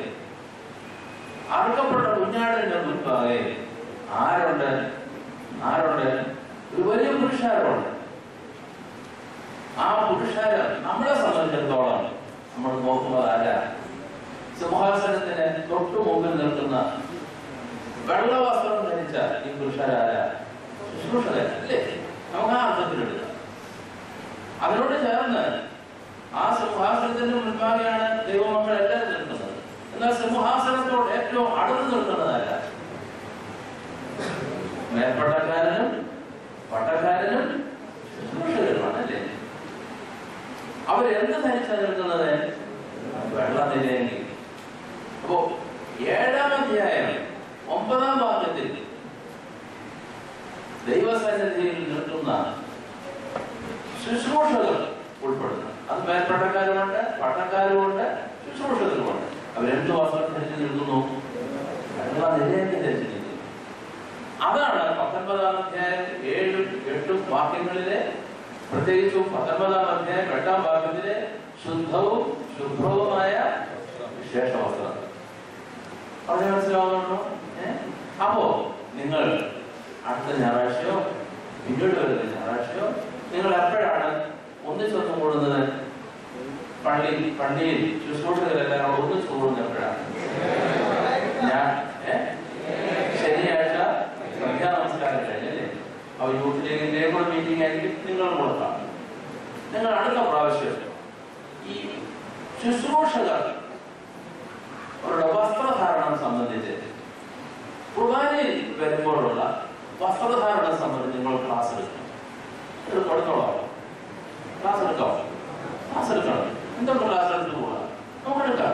അറുക്കപ്പെട്ട കുഞ്ഞാടിന്റെ മുൻപാകെ ആരുണ്ട്? ഒരു വലിയ പുരുഷാരമുണ്ട്. ആ പുരുഷാരം നമ്മളെ സംബന്ധിച്ചിടത്തോളം നമ്മൾ നോക്കുന്നത് ആരാ? സിംഹാസനത്തിന് തൊട്ടു മുമ്പിൽ നിൽക്കുന്ന വെള്ള വസ്ത്രം ധരിച്ച ഈ പുരുഷാരാരാ? ശുശ്രൂഷകരല്ലേ? നമുക്ക് ആ അർത്ഥത്തിലെടുക്കാം. അതിനോട് ചേർന്ന് ആ സിംഹാസനത്തിന് മുൻപാകെയാണ് ദൈവമക്കളെല്ലാം നിൽക്കുന്നത്. എന്നാൽ സിംഹാസനത്തോട് ഏറ്റവും അടുത്ത് നിൽക്കുന്നതല്ല. മേൽപ്പട്ടക്കാരനും പട്ടക്കാരനും ശുശ്രൂഷകരുമാണ് അല്ലേ? അവരെന്ത് ധരിച്ചാണ് നിൽക്കുന്നത്? വെള്ള നിരങ്കി. അപ്പോ 7-ാം അധ്യായം 9-ാം വാക്യത്തിൽ ദൈവസന്നിധിയിൽ നിൽക്കുന്ന ശുശ്രൂഷകൾ ഉൾപ്പെടുന്നു. അത് മേൽപ്പട്ടക്കാരുമുണ്ട്, പട്ടക്കാരുമുണ്ട്, ശുശ്രൂഷകരുമുണ്ട്. അവരെന്ത് വസ്ത്രം ധരിച്ചു നിൽക്കുന്നു? വെള്ള നിരങ്കി ധരിച്ചു നിൽക്കുന്നു. അതാണ് 19-ാം അധ്യായം 7-8 വാക്യങ്ങളിലെ, പ്രത്യേകിച്ചും 19-ാം അധ്യായം 8-ാം വാക്യത്തിലെ ശുദ്ധവും ശുഭ്രവുമായ വിശേഷ വസ്ത്രം. പറഞ്ഞ മനസ്സിലാവുന്നുണ്ടോ? അപ്പോ നിങ്ങൾ അടുത്ത ഞായറാഴ്ചയോ പിന്നീട് വരുന്ന ഞായറാഴ്ചയോ നിങ്ങൾ എപ്പോഴാണ് ഒന്നിച്ചൊന്നും കൂടുന്നത്? പള്ളിയിൽ ശുശ്രൂഷകരെല്ലാം ഒന്നിച്ചു കൂടുന്നത് എപ്പോഴാണ്? ശനിയാഴ്ച സന്ധ്യാ നമസ്കാരം കഴിഞ്ഞല്ലേ? അവർ യൂത്ത് ലീഗിന്റെ കൂടെ മീറ്റിംഗ് ആയിരിക്കും. നിങ്ങൾ കൊടുക്കാം. നിങ്ങൾ അടുത്ത പ്രാവശ്യം ഈ ശുശ്രൂഷകർ അവരുടെ വസ്ത്രധാരണം സംബന്ധിച്ച് കുർബാനയിൽ വരുമ്പോഴുള്ള വസ്ത്രധാരണം സംബന്ധിച്ച് നിങ്ങൾ ക്ലാസ് എടുക്കണം. ക്ലാസ് എടുക്കണം. എന്തൊക്കെ ക്ലാസ് എടുത്ത് പോകാം? നമുക്ക് എടുക്കാം.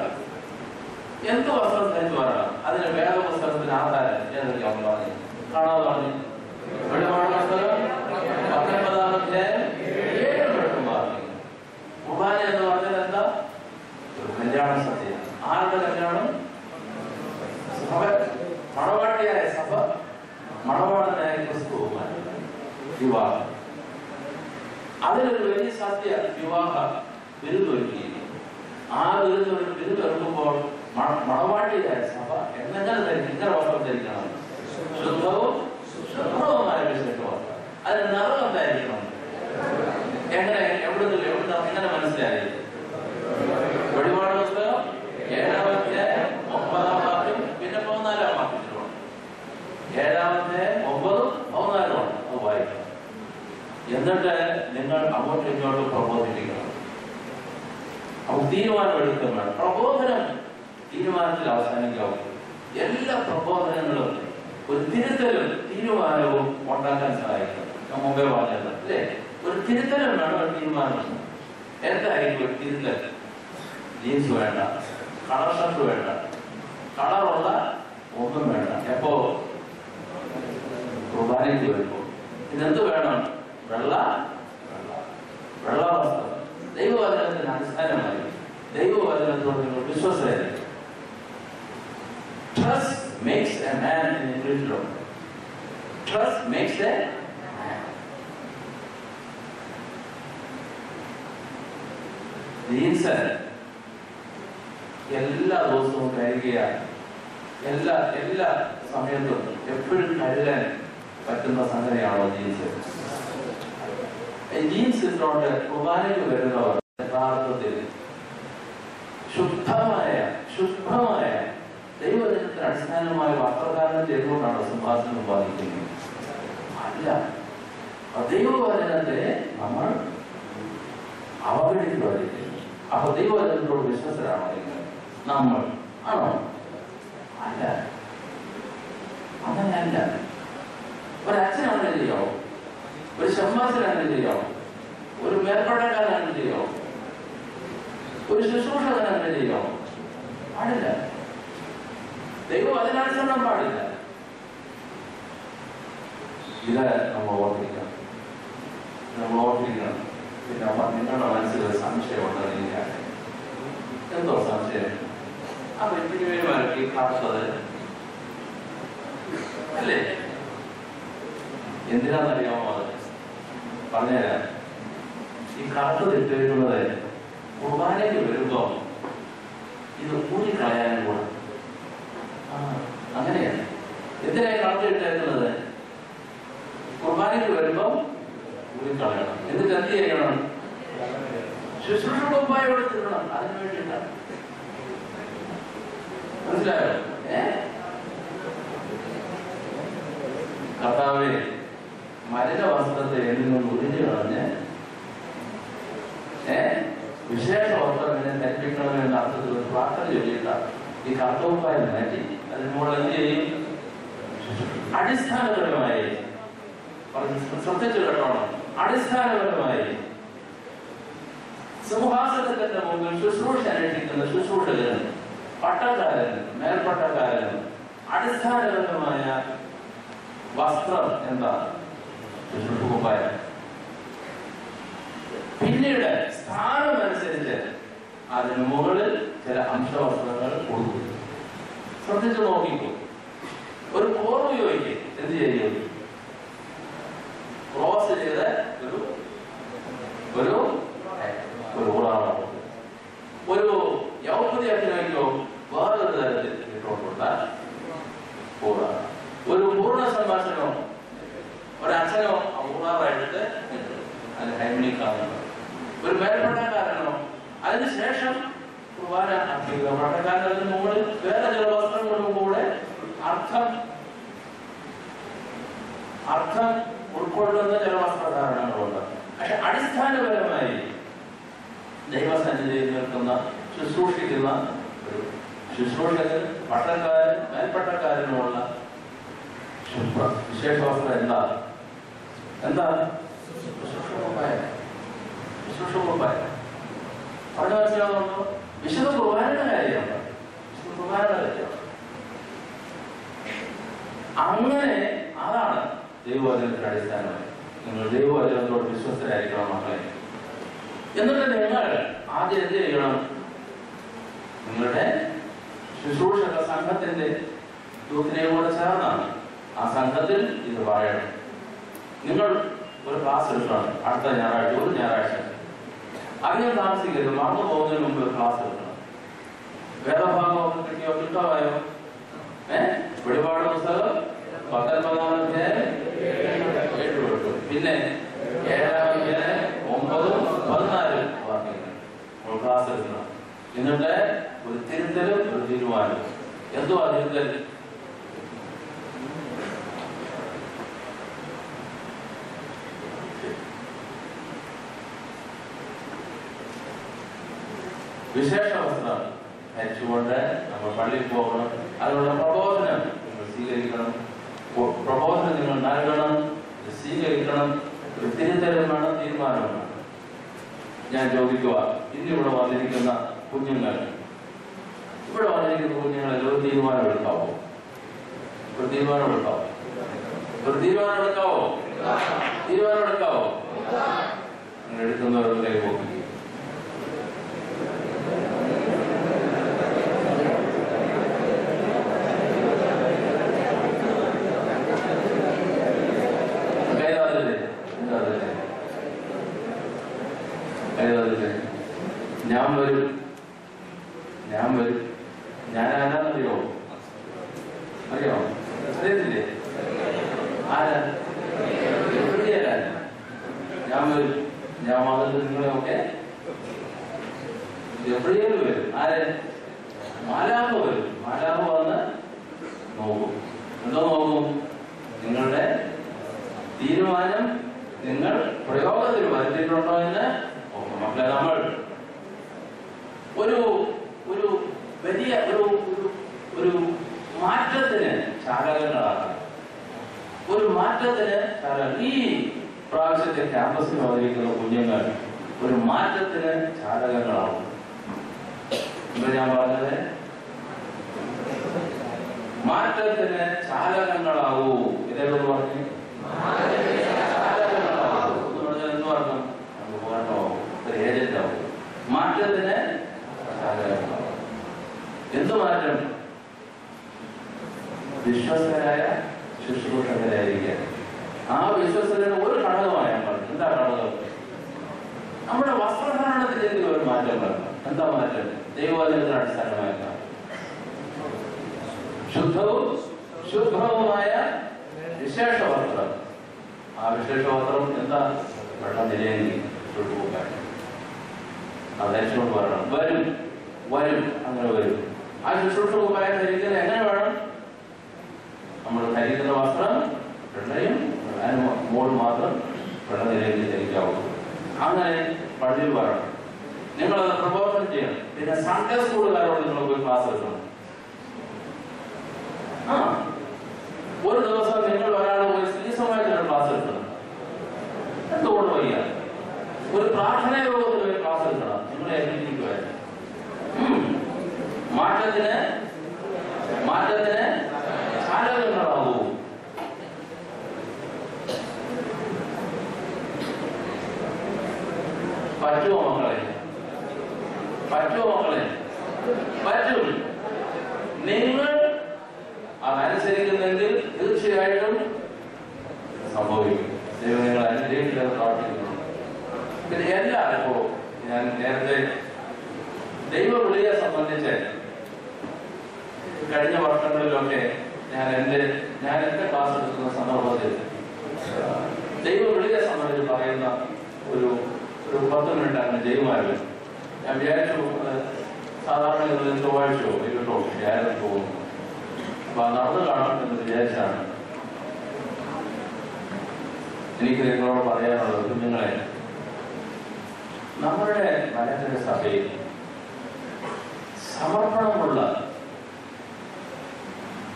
എന്ത് വസ്ത്രം ധരിച്ചു വരണം? അതിന് വേദപുസ്തകത്തിന് ആധാരം ഏതൊക്കെയാണ് പറഞ്ഞത്? കാണാതെ പറഞ്ഞു. വെളിപാട് പുസ്തകം 19-ാം അധ്യായം 7-8 വാക്യം. കുർബാന എന്ന് പറഞ്ഞാൽ എന്താ? ഒരു കല്യാണ സദ്യ. ആരുടെ കല്യാണം? സഭ, മണവാട്ടിയായ സഭ, മണവാളനായ ക്രിസ്തുവുമായി വിവാഹം. അതിലൊരു വലിയ സദ്യ വിവാഹ വിരുന്നൊരുക്കിയിരിക്കും. ആ വിരുന്നൊരുക്കുമ്പോൾ മണവാട്ടിയായ സഭ ഇങ്ങനെ വസ്ത്രം ധരിക്കണം. ശുദ്ധവും ശുഭ്രവുമായ വിശേഷ വസ്ത്രം. അതിന് നിറം എന്തായിരിക്കണം? എങ്ങനെ മനസ്സിലായി? വെളിപാട് പുസ്തകം 7-ാം അധ്യായം 9-ാം വാക്യം, പിന്നെ 14-ാം വാക്യത്തിലുണ്ട്. 7-ാം അധ്യായം 9-ഉം 14-ഉമാണ്. അത് വായിക്കണം. എന്നിട്ട് നിങ്ങൾ അങ്ങോട്ടും ഇങ്ങോട്ടും പ്രബോധിപ്പിക്കണം. അപ്പൊ തീരുമാനം എടുക്കാൻ വേണം. പ്രബോധനം തീരുമാനത്തിൽ അവസാനിക്കാവും. എല്ലാ പ്രബോധനങ്ങളും ഒരു തിരുത്തലും തീരുമാനവും ഉണ്ടാക്കാൻ സഹായിക്കും. ഞാൻ മുമ്പേ പറഞ്ഞത് അല്ലേ? ഒരു തിരുത്തലും വേണം, ഒരു തീരുമാനം. എന്തായിരിക്കും ഒരു തിരുത്തൽ? ജീൻസ് വേണ്ട, കളർ ഷർട്ട് വേണ്ട, കളറുള്ള ഒന്നും വേണ്ട. എപ്പോ? കുർബാനയ്ക്ക് വരുമ്പോ. ഇതെന്ത് വേണം? വെള്ള വസ്ത്രം. ദൈവവചനത്തിന് അടിസ്ഥാനമായി ദൈവവചനത്തോട് നിങ്ങൾ വിശ്വസമായിരിക്കും. Trust makes a man in the Christian. Trust makes a man. Jeans എല്ലാ ദിവസവും കരുതുകയാണ്. എല്ലാ സമയത്തും എപ്പോഴും കരുതാൻ പറ്റുന്ന സംഗതിയാണോ ജീൻസ്? ജീൻസ് ഇട്ടുകൊണ്ട് കുർബാനയ്ക്ക് വരുന്നവർ യഥാർത്ഥത്തിൽ ശുദ്ധമായ ദൈവവചനത്തിന് അടിസ്ഥാനമായ വസ്ത്രധാരണം ചെയ്തുകൊണ്ടാണ് സിംഹാസനം ഉപാദിക്കുന്നത്. അല്ല, ദൈവവചനത്തെ നമ്മൾ അവഗണിക്കുകയായിരിക്കും. അപ്പൊ ദൈവവചനത്തോട് വിശ്വസ്തരാണെങ്കിൽ നമ്മൾ ആണോ? അല്ല, അങ്ങനെയല്ല. ഒരച്ഛനാണ് ചെയ്യാവോ? ഒരു ശമ്മാസനാണ് ചെയ്യാവോ? ഒരു മേൽപ്പട്ടക്കാരനാണ് ചെയ്യാവോ? ഒരു ശുശ്രൂഷകനാണ് ചെയ്യാവോ? പാടില്ല. ദൈവം അതിനനുസരണം പാടില്ല. ഇത് നമ്മൾ ഓർമ്മിക്കണം. പിന്നെ നിങ്ങളുടെ മനസ്സിലൊരു സംശയമുണ്ടെന്ന് എനിക്കറിയാം. എന്തോ സംശയം? അപ്പൊ ഇത്തിരി പേര് വരക്കി കാത്തത് അല്ലേ? എന്തിനാണെന്നറിയാമോ? അത് പറഞ്ഞുതരാം. ഈ കറുത്തത് ഇട്ടിരിക്കുന്നത് കുർബാനയ്ക്ക് വരുമ്പോ ഇത് ഊരിക്കളയാനും കൂടെ. അങ്ങനെയാണ്. എന്തിനായി കറുത്ത ഇട്ടേക്കുന്നത്? കുർബാനയ്ക്ക് വരുമ്പോ ഊരിക്കളയണം. എന്നിട്ട് എന്ത് ചെയ്യണം? ശുശ്രൂഷ കുമ്പായോട് തിരണം. അതിനു വേണ്ടിയിട്ടാണ്. മനസ്സിലായോ? കർത്താവേ, മലിന വസ്ത്രത്തെ എന്നിൽ നിന്ന് ഉരിഞ്ഞു കളഞ്ഞ് വിശേഷ വസ്ത്രത്തിനെ ധരിപ്പിക്കണമെന്ന അർത്ഥത്തിൽ ഒരു പ്രാർത്ഥന ചൊല്ലിയിട്ടാണ് ഈ കർത്തവുമായി മാറ്റി അതിനോട് എന്ത് ചെയ്യും? അടിസ്ഥാനപരമായി ശ്രദ്ധിച്ചു കേട്ടോണം. അടിസ്ഥാനപരമായി സിംഹാസനത്തിന്റെ മുമ്പിൽ ശുശ്രൂഷ അനുഷ്ഠിക്കുന്ന ശുശ്രൂഷകനും പട്ടക്കാരനും മേൽപ്പട്ടക്കാരനും അടിസ്ഥാനപരമായ വസ്ത്രം എന്താണ്? ശുശ്രൂഷകുപ്പായം. പിന്നീട് സ്ഥാനമനുസരിച്ച് അതിന് മുകളിൽ ചില അംശവസ്ത്രങ്ങൾ കൊടുക്കും. ശ്രദ്ധിച്ചു നോക്കിക്കോ. ഒരു കോർവയോയ്ക്ക് എന്ത് ചെയ്യും? ക്രോസ് ചെയ്ത് ഒരു ഊറാണ്. ഒരു യൗപതിയത്തിനോ വേറൊരു തരത്തിൽ ഇട്ടുകൊണ്ടുള്ള ഊറാണ്. ഒരു പൂർണ്ണ സംഭാഷണമോ ഒരച്ഛനോ ഊറാറായിട്ട് അത് ഹൈമണിക്കാവുന്നത്. ഒരു മേൽപ്പട്ടക്കാരനോ അതിനുശേഷം കുർബാന അർപ്പിക്കുക. പട്ടക്കാരന് മുകളിൽ വേറെ ചില വസ്ത്രങ്ങളും കൂടെ അർത്ഥം ഉൾക്കൊള്ളുന്ന ചില വസ്ത്രധാരണങ്ങളുണ്ട്. പക്ഷെ അടിസ്ഥാനപരമായി ദൈവസന്നിധിയിൽ നിൽക്കുന്ന ശുശ്രൂഷിക്കുന്ന ഒരു ശുശ്രൂഷകൻ പട്ടക്കാരൻ മേൽപ്പട്ടക്കാരനുമുള്ള വിശേഷ വസ്ത്രം എന്താണ്? ശുശ്രൂഷകുപ്പായം. അവിടെ മനസ്സിലാവുന്നുണ്ടോ? വിശുദ്ധ കുർബാനയുടെ കാര്യമാണ്. അങ്ങനെ അതാണ് ദൈവവചനത്തിന്റെ അടിസ്ഥാനമായി. നിങ്ങൾ ദൈവവചനത്തോട് വിശ്വസ്തരായിരിക്കണം മക്കളെ. എന്നിട്ട് നിങ്ങൾ ആദ്യം എന്ത് ചെയ്യണം? നിങ്ങളുടെ ശുശ്രൂഷക സംഘത്തിന്റെ യൂത്തിനെ കൂടെ ചേർന്നാണ് ആ സംഘത്തിൽ ഇത് പറയണം. നിങ്ങൾ ഒരു ക്ലാസ് എടുക്കണം. അടുത്ത ഞായറാഴ്ച, ഒരു ഞായറാഴ്ച അധികം താമസിക്കരുത്. മറന്നു പോകുന്നതിന് മുമ്പ് ഒരു ക്ലാസ് എടുക്കണം. വേദഭാഗമൊക്കെ കിട്ടിയോ? കിട്ടാവായോ? വെളിപാട് പുസ്തകം 19-ാം അധ്യായം 7 തൊട്ട് പിന്നെ 7-ാം അധ്യായം 9-14 വാക്യങ്ങൾ ക്ലാസ് എടുക്കണം. എന്നിട്ട് ഒരു തിരുത്തലും ഒരു തീരുമാനം. എന്തോ തിരുത്തൽ? വിശേഷ വസ്ത്രം ധരിച്ചുകൊണ്ട് നമ്മൾ പള്ളിയിൽ പോകണം. അതിനുള്ള പ്രബോധനം നിങ്ങൾ സ്വീകരിക്കണം. പ്രബോധനം നിങ്ങൾ നൽകണം, സ്വീകരിക്കണം. ഒരു തിരുത്തലും വേണം, തീരുമാനം വേണം. ഞാൻ ചോദിക്കുക, ഇന്നിവിടെ വന്നിരിക്കുന്ന കുഞ്ഞുങ്ങൾ ഒരു തീരുമാനം എടുക്കാവോ? നിങ്ങൾ എടുക്കുന്നവരുടെ കൈ പോക്കി. ഞാൻ വരും. ഞാൻ ആരാന്നറിയോ? അറിയത്തില്ലേ? ആരാ? ഞാൻ വരും. ഞാൻ വന്നിട്ട് നിങ്ങളെയൊക്കെ ഗബ്രിയേൽ വരും. ആര്? മാലാഖ വരും. മാലാഖ വന്ന് നോക്കും. എന്തോ നോക്കും? നിങ്ങളുടെ തീരുമാനം നിങ്ങൾ പ്രയോഗത്തിൽ വരുത്തിയിട്ടുണ്ടോ എന്ന് നോക്കും. മക്കളെ, നമ്മൾ ഒരു ഒരു വലിയ ഒരു മാറ്റത്തിന് ചാലകങ്ങളാണ്. ഒരു മാറ്റത്തിന് ഈ പ്രാവശ്യത്തെ ക്യാമ്പസിൽ അവതരിക്കുന്ന കുഞ്ഞുങ്ങൾ ഒരു മാറ്റത്തിന് ചാലകങ്ങളാവും. എന്താ ഞാൻ പറഞ്ഞത്? മാറ്റത്തിന് ചാലകങ്ങളാവൂ. ഇതേപോലെ പറഞ്ഞു ചാലകങ്ങളാവൂ എന്ന് പറഞ്ഞാൽ എന്ത് പറഞ്ഞു? നമുക്ക് വേണ്ടാവും, ഒരു ഏജന്റ് ആവും. മാറ്റത്തിന് ചാലകങ്ങളാവും. എന്ത് മാറ്റം? വിശ്വസ്തരായ ശുശ്രൂഷകരായിരിക്കാൻ. ആ വിശ്വസ്തരുടെ ഒരു ഘടകമാണ് ഞാൻ പറഞ്ഞു. എന്താ ഘടകം? നമ്മുടെ വസ്ത്രധാരണത്തിൽ ഒരു മാറ്റം വരണം. എന്താ മാറ്റം? ദൈവവചനത്തിന് അടിസ്ഥാനമാക്കാം. ശുദ്ധവും ശുഭ്രവുമായ വിശേഷ വസ്ത്രം. ആ വിശേഷ വസ്ത്രം എന്താ? വെള്ളം നിലയെങ്കിൽ ചുട്ടുപോക്കാൻ അതേച്ചോട് പറയണം. വരും വരും അങ്ങനെ വരും. ആ ശുശ്രൂഷകുമായ ധരിക്കുന്നത് എങ്ങനെ വേണം? നമ്മൾ ധരിക്കുന്ന വസ്ത്രം വെള്ളയും മോൾ മാത്രം വെള്ളനിലയിൽ ധരിക്കാവൂ. അങ്ങനെ പള്ളിയിൽ പറയണം. നിങ്ങളത് പ്രബോധനം ചെയ്യണം. പിന്നെ സൺഡേ സ്കൂളുകാരോട് നിങ്ങൾ പോയി ക്ലാസ് എടുക്കണം. ഒരു ദിവസം നിങ്ങൾ ഒരാൾ പോയി സീസമായിട്ട് ക്ലാസ് എടുക്കണം. എന്തുകൊണ്ട് വയ്യ? ഒരു പ്രാർത്ഥനാ യോഗത്തിൽ പോയി ക്ലാസ് എടുക്കണം. നിങ്ങളെ ഏൽപ്പിക്കുമായിരുന്നു. മാറ്റത്തിന് ചാലകങ്ങളാവൂ. പറ്റുമോ മക്കളെ? പറ്റും. നിങ്ങൾ അതനുസരിക്കുന്നെങ്കിൽ തീർച്ചയായിട്ടും സംഭവിക്കും. ദൈവം നിങ്ങൾ അനുഗ്രഹിക്കുന്നത് പ്രാർത്ഥിക്കുന്നു. പിന്നെ എല്ലാവരും ഇപ്പോ ഞാൻ നേരത്തെ ദൈവവിളിയെ സംബന്ധിച്ച് കഴിഞ്ഞ വർഷങ്ങളിലൊക്കെ ഞാൻ എന്റെ ക്ലാസ് എടുക്കുന്ന സന്ദർഭത്തിൽ ദൈവവിളിയെ സംബന്ധിച്ച് പറയുന്ന ഒരു 10 മിനിറ്റ് അങ്ങനെ ചെയ്യുമായിരുന്നു. ഞാൻ വിചാരിച്ചു സാധാരണ ചൊവ്വാഴ്ചയോ വൈകിട്ടോ വ്യാഴം പോകുന്നു. അപ്പൊ നടന്നു കാണാം എന്ന് വിചാരിച്ചാണ് എനിക്ക് നിങ്ങളോട് പറയാനുള്ളത്. കുഞ്ഞുങ്ങളെ, നമ്മളുടെ മലങ്കര സഭയിൽ സമർപ്പണമുള്ള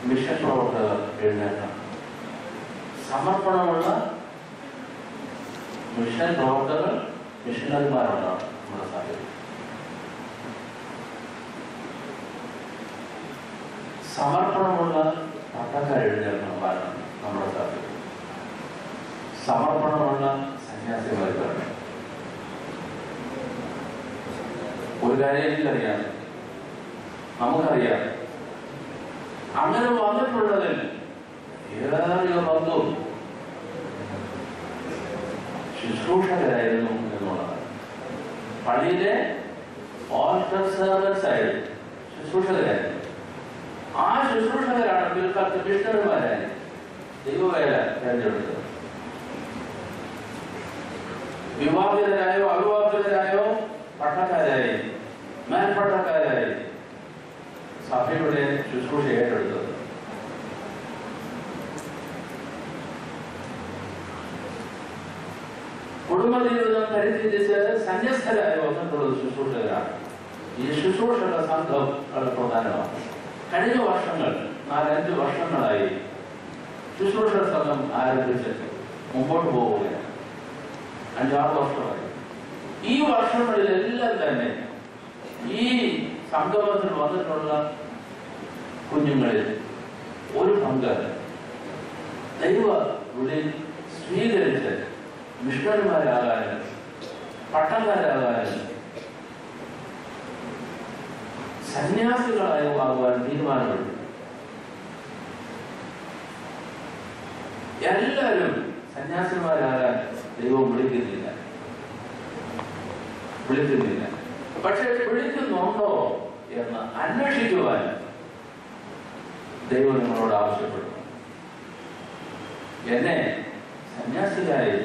മിഷൻ പ്രവർത്തകർ എഴുന്നേൽക്കണം. സമർപ്പണമുള്ള മിഷൻ പ്രവർത്തകർ, മിഷണറിമാരുണ്ടാവും നമ്മുടെ സഭയിൽ. സമർപ്പണമുള്ള പട്ടക്കാർ എഴുന്നേൽക്കണം കാരണം നമ്മുടെ സഭയിൽ. സമർപ്പണമുള്ള സന്യാസിമാർ വരണം. ഒരു കാര്യം എനിക്കറിയാം, നമുക്കറിയാം, അങ്ങനെ വന്നിട്ടുള്ളതിൽ ഏറെ ബന്ധവും ശുശ്രൂഷകരായിരുന്നു എന്നുള്ളതാണ്. പള്ളിയിലെ ഓൾട്ടർ സെർവൻസ് ആയിരുന്നു, ശുശ്രൂഷകരായിരുന്നു. ആ ശുശ്രൂഷകരാണ് പിൽക്കാലത്ത് മിഷണറിമാരായി ദൈവവേല തെരഞ്ഞെടുത്തത്. വിവാഹിതരായോ അവിവാഹിതരായോ പട്ടക്കാരായി മേൽപ്പട്ടക്കാരായി സഭയുടെ ശുശ്രൂഷ ഏറ്റെടുത്തത്. കുടുംബജീവിതം പരിചരിച്ച് സന്യസ്തരായി വന്നിട്ടുള്ളത് ശുശ്രൂഷകരാണ്. ഈ ശുശ്രൂഷക സംഘം വളരെ പ്രധാനമാണ്. കഴിഞ്ഞ വർഷങ്ങൾ 4-5 വർഷങ്ങളായി ശുശ്രൂഷ സംഘം ആരംഭിച്ച് മുമ്പോട്ട് പോവുകയാണ്. 5-6 വർഷമായി. ഈ വർഷങ്ങളിലെല്ലാം തന്നെ ഈ സംഗമത്തിൽ വന്നിട്ടുള്ള കുഞ്ഞുങ്ങളിൽ ഒരു പങ്ക് ദൈവ വിളി സ്വീകരിച്ച് മിഷണറിമാരാകാനും പട്ടക്കാരാകാനും സന്യാസികളാകുവാൻ തീരുമാനമെടുത്തു. എല്ലാവരും സന്യാസിമാരാകാൻ ദൈവം വിളിക്കുന്നില്ല. പക്ഷെ വിളിക്കുന്നുണ്ടോ എന്ന് അന്വേഷിക്കുവാൻ ദൈവം നിങ്ങളോട് ആവശ്യപ്പെടുന്നു. എന്നെ സന്യാസിയായി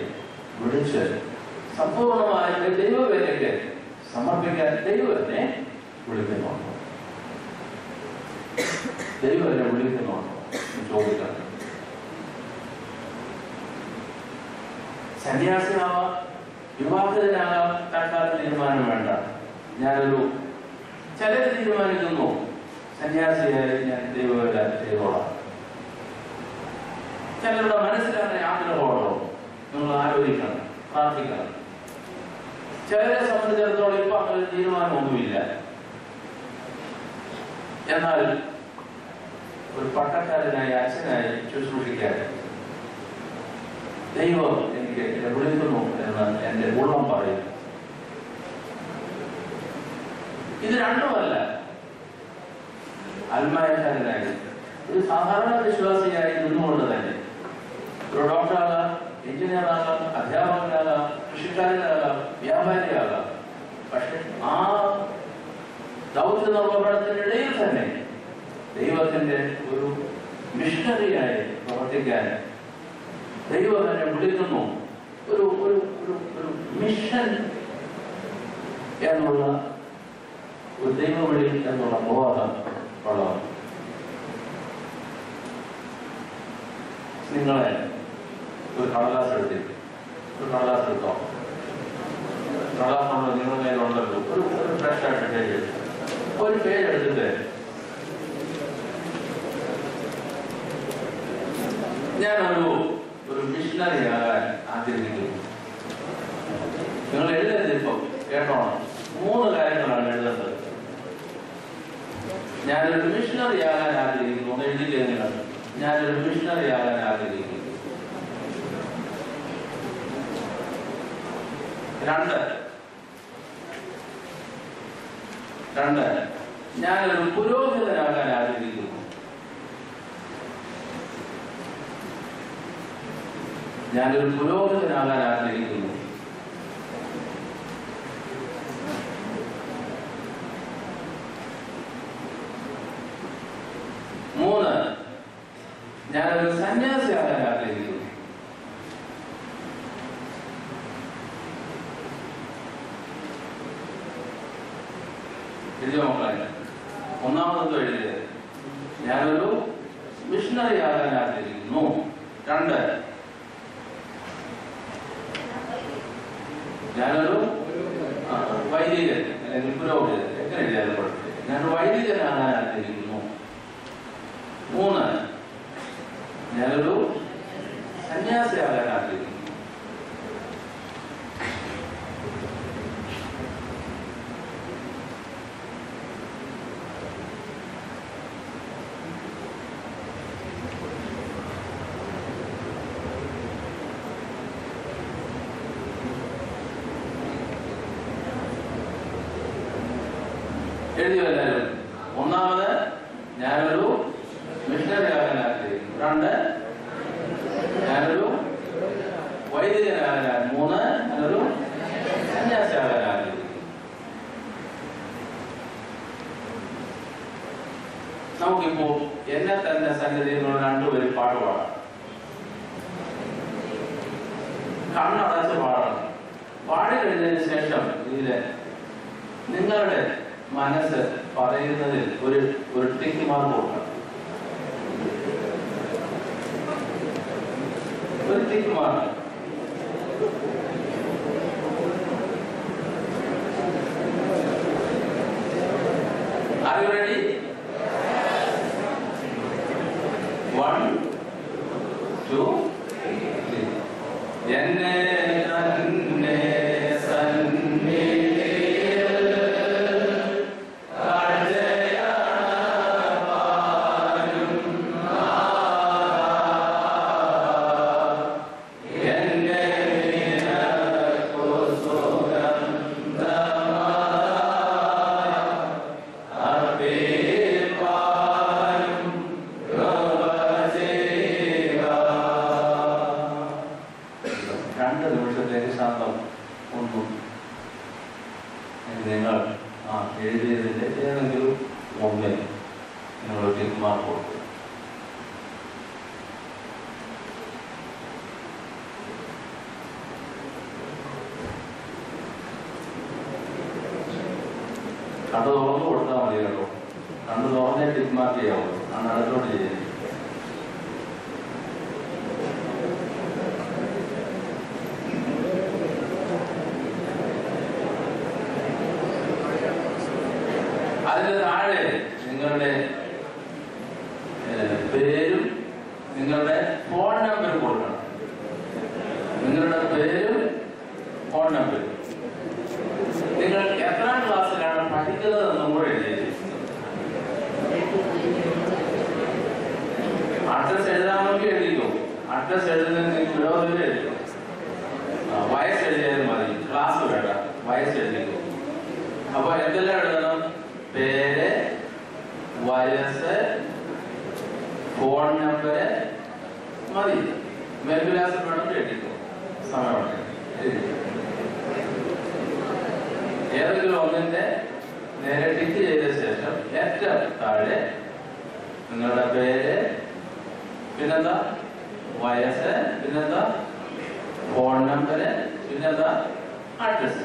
വിളിച്ച് സമ്പൂർണമായ ദൈവവേലയ്ക്ക് സമർപ്പിക്കാൻ ദൈവം എന്നെ വിളിക്കുന്നുണ്ടോ? ദൈവം എന്നെ വിളിക്കുന്നുണ്ടോ എന്ന് ചോദിക്കണം. സന്യാസിയാവാം, വിവാഹിതനാകാം, തൽക്കാല തീരുമാനം വേണ്ട. ഞാനൊരു ചിലർ തീരുമാനിക്കുന്നു സന്യാസിയായി ഞാൻ ദൈവവേല ചെയ്തോളാം. ചിലരുടെ മനസ്സിലാണ് ആഗ്രഹമുള്ളൂ. നിങ്ങൾ ആലോചിക്കണം, പ്രാർത്ഥിക്കണം. ചിലരെ സംബന്ധിച്ചിടത്തോളം ഇപ്പൊ അങ്ങനെ തീരുമാനമൊന്നുമില്ല. എന്നാൽ ഒരു പട്ടക്കാരനായി അച്ഛനായി ശുശ്രൂഷിക്കാൻ ദൈവം എനിക്ക് വിളിക്കുന്നു എന്ന് എന്റെ ഉള്ളം പറയും. ഇത് രണ്ടുമല്ല, അൽമായക്കാരനായി ഒരു സാധാരണ വിശ്വാസിയായി നിന്നുകൊണ്ട് തന്നെ ഒരു ഡോക്ടറാകാം, എഞ്ചിനീയറാകാം, അധ്യാപകനാകാം, കൃഷിക്കാരനാകാം, വ്യാപാരിയാകാം. പക്ഷെ ആ ദൗത്യ നിർവഹണത്തിനിടയിൽ തന്നെ ദൈവത്തിന്റെ ഒരു മിഷണറിയായി പ്രവർത്തിക്കാൻ ദൈവം തന്നെ വിളിക്കുന്നു. ഒരു ഒരു ഒരു മിഷൻ എന്നുള്ള ഒരു ദൈവവിളി എന്നുള്ള ബോധം ഉള്ളവർ. നിങ്ങളെ ഒരു കടലാസ് എടുത്തോ, കടലാസ് നിങ്ങളുടെ കയ്യിലുണ്ടല്ലോ, ഒരു ഫ്രഷ് ആയിട്ട് പേജ്, ഒരു പേജ് എടുത്തിട്ട് ഞാനൊരു മിഷണറി ആകാൻ ആഗ്രഹിക്കുന്നു. നിങ്ങൾ എഴുതരുത്, ഇപ്പം കേട്ടോണം. 3 കാര്യങ്ങളാണ് എഴുതേണ്ടത്. ഞാനൊരു മിഷണറി ആകാൻ ആഗ്രഹിക്കുന്നു. എഴുതിക്കുക, ഞാനൊരു മിഷണറി ആകാൻ ആഗ്രഹിക്കുന്നു. 2 ഞാനൊരു പുരോഹിതനാകാൻ ആഗ്രഹിക്കുന്നു. ഞാനൊരു പുരോഹിതനാകാൻ ആഗ്രഹിക്കുന്നു. 3 ഞാനൊരു സന്യാസിയാകാൻ ആഗ്രഹിക്കുന്നു. എഴുതിയോ മക്കളെ? ഒന്നാമത് എഴുതിയത് ഞാനൊരു മിഷണറി ആകാൻ ആഗ്രഹിക്കുന്നു. 2 ഞാനൊരു വൈദികൻ അല്ലെങ്കിൽ പുരോഹിതൻ, എങ്ങനെ എഴുതിയാലും കുഴപ്പമില്ല. ഞാനൊരു വൈദികനാകാൻ ആഗ്രഹിക്കുന്നു. 3 ഞാനൊരു സന്യാസിയാകാൻ ആഗ്രഹിക്കുന്നു. എഴുതിയോ എല്ലാവരും? ഒന്നാമത് ഞാനൊരു മിഷണറി ആകാൻ ആഗ്രഹിക്കുന്നു. 2 ഞാനൊരു വൈദികനാകാൻ. 3 ഞാനൊരു സന്യാസിയാകാൻ ആഗ്രഹിക്കുന്നു. നമുക്കിപ്പോ എന്നെ തന്നെ സന്നിധിയിൽ 2 പേര് പാട്ട് പാടാം. കണ്ണടച്ച് പാടണം. പാടി കഴിഞ്ഞതിന് ശേഷം ഇതില് നിങ്ങളുടെ മനസ്സ് പറയുന്നതിൽ ഒരു ടിക്ക് മാർക്ക് കൊടുക്കണം. ഒരു tick mark. Are you ready? 1, 2, 3. എന്നെ തന്നെ നിങ്ങൾ എഴുതിയതിന്റെ ഏതെങ്കിലും ഒന്നിൽ നിങ്ങൾ ടിക്ക് മാർക്ക് കൊടുക്കും. കണ്ണു തുറന്നു കൊടുത്താൽ മതി കേട്ടോ. കണ്ണു തുറന്നേ ടിക്ക് മാർക്ക് ചെയ്യാവൂ. കണ്ണ് അടുത്തോട്ട് ചെയ്യുന്നത്. അതിന് താഴെ നിങ്ങളുടെ പേരും നിങ്ങളുടെ ഫോൺ നമ്പറും കൊടുക്കണം. നിങ്ങളുടെ പേരും ഫോൺ നമ്പറും, നിങ്ങൾ എത്രാം ക്ലാസ്സിലാണ് പഠിക്കുന്നത് എന്നും കൂടെ എഴുതി. അഡ്രസ് എഴുതാമെങ്കിൽ എഴുതിക്കോ. അഡ്രസ് എഴുതുന്നതിന് വിരോധത്തിൽ എഴുതിക്കോ. വയസ്സ് എഴുതിയാലും മതി, ക്ലാസ് വേണ്ട, വയസ്സ് എഴുതിക്കോ. അപ്പൊ എന്തെല്ലാം എഴുതണം? പേര്, വയസ്സ്, ഫോൺ നമ്പര് മതി. മേൽവിലാസം വേണമെങ്കിൽ എഴുതിക്കോ. സമയമുണ്ട്. ഏതെങ്കിലും ഒന്നിന്റെ നേരെ ടിക്ക് ചെയ്ത ശേഷം ഏറ്റവും താഴെ നിങ്ങളുടെ പേര്, പിന്നെന്താ വയസ്സ്, പിന്നെന്താ ഫോൺ നമ്പര്, പിന്നെന്താ അഡ്രസ്.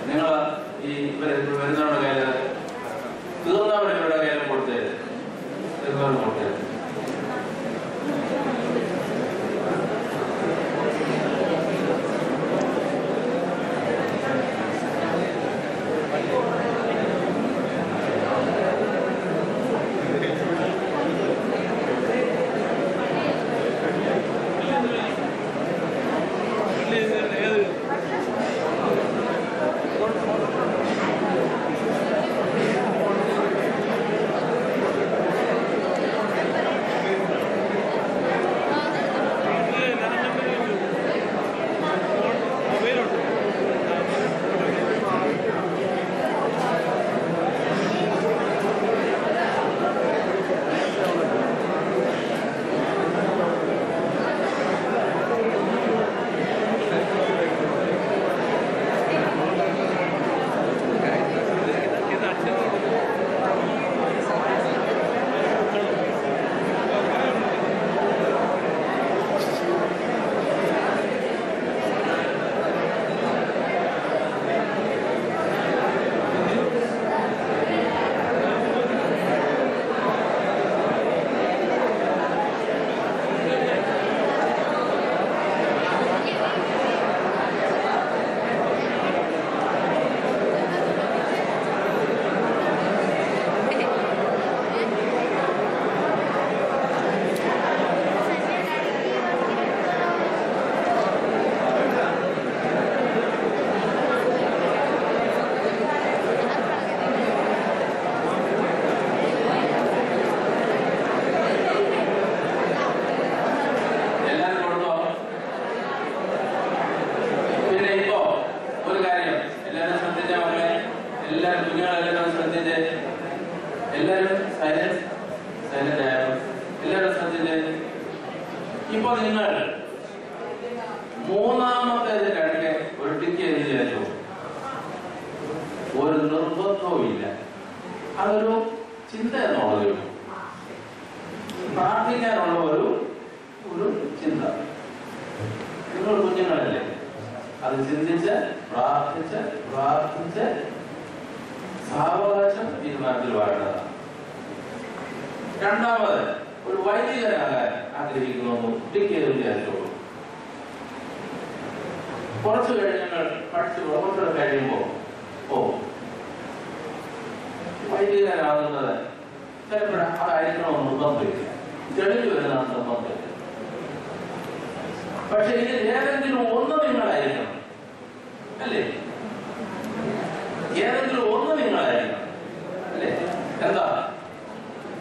നിങ്ങൾ ഈ വരുന്നവരുടെ കയ്യിൽ തീർന്നവരുടെ കയ്യിൽ കൊടുത്തത് കൊടുത്തത് ഇപ്പൊ നിങ്ങൾ മൂന്നാമത്തേതിനിടയ്ക്ക് ഒരു ടിക്ക് എഴുതിയാലോ ഒരു നിർബന്ധവും ഇല്ല. അതൊരു ചിന്ത എന്നുള്ളതേ ഉള്ളൂ. പ്രാർത്ഥിക്കാനുള്ള ഒരു ചിന്ത. നിങ്ങൾ കുഞ്ഞുങ്ങളല്ലേ, അത് ചിന്തിച്ച് പ്രാർത്ഥിച്ച് സാവകാശം തീരുമാനത്തിൽ വാഴേണ്ടതാണ്. രണ്ടാമത്, ഒരു വൈദികനാകാൻ ആഗ്രഹിക്കുന്നു ടിക്ക് വിചാരിച്ചോളൂ. കുറച്ചു കഴിഞ്ഞ് ഞങ്ങൾ പഠിച്ചു കുറച്ചുകൂടെ കഴിയുമ്പോൾ വൈദികനാകുന്നത് ചിലപ്പോൾ അതായിരിക്കണമെന്ന് നിർബന്ധമില്ല, തെളിഞ്ഞു വരുന്നതാണ് നിർബന്ധമില്ല. പക്ഷെ ഇതിൽ ഏതെങ്കിലും ഒന്ന് നിങ്ങളായിരിക്കണം, അല്ലേ? ഏതെങ്കിലും ഒന്ന് നിങ്ങളായിരിക്കണം, അല്ലേ? എന്താ?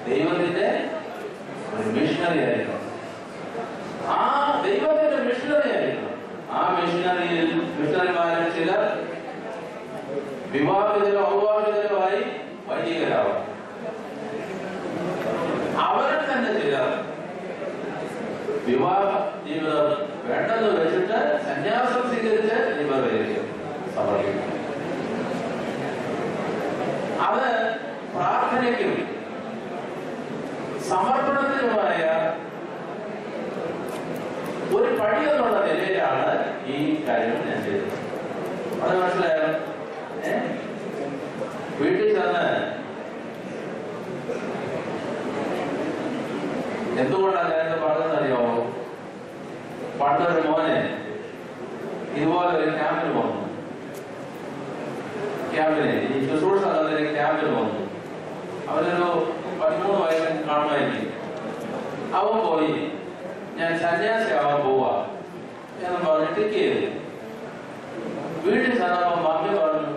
ദൈവത്തിന്റെ ഒരു മിഷണറി ആയിരിക്കണം. ആ ദൈവത്തിന്റെ മിഷണറി ആയിരിക്കണം. ആ മിഷണറിമാരിൽ ചിലർ വിവാഹിതരോ അവിവാഹിതരോ വൈദികരാവാം. അവരിൽ തന്നെ ചിലർ വിവാഹ ജീവിതം വേണ്ടെന്ന് വെച്ചിട്ട് സന്യാസം സ്വീകരിച്ച് ദൈവവേദിക്കും സമർപ്പിക്കും. അത് പ്രാർത്ഥനയ്ക്കും സമർപ്പണത്തിനുമായ ഒരു പടി എന്നുള്ള നിലയിലാണ് ഈ കാര്യം ഞാൻ ചെയ്തത്. അത് മനസ്സിലായോ? വീട്ടിൽ ചെന്ന് എന്തുകൊണ്ടാണ് ഞാനിത് പറഞ്ഞതെന്ന് അറിയാമോ? പണ്ടൊരു മോനെ ഇതുപോലെ ഒരു ക്യാമ്പിന് വന്നു. ഈ ശുശ്രൂഷ ക്യാമ്പിന് വന്നു. അവനൊരു 13 വയസ്സിൽ കാണുമായിരിക്കും. അവൻ പോയി ഞാൻ സന്യാസിയാവാൻ പോവാ എന്ന് പറഞ്ഞ് ടിക്ക് ചെയ്തു. വീട്ടിൽ ചെന്നപ്പോ മമ്മി പറഞ്ഞു,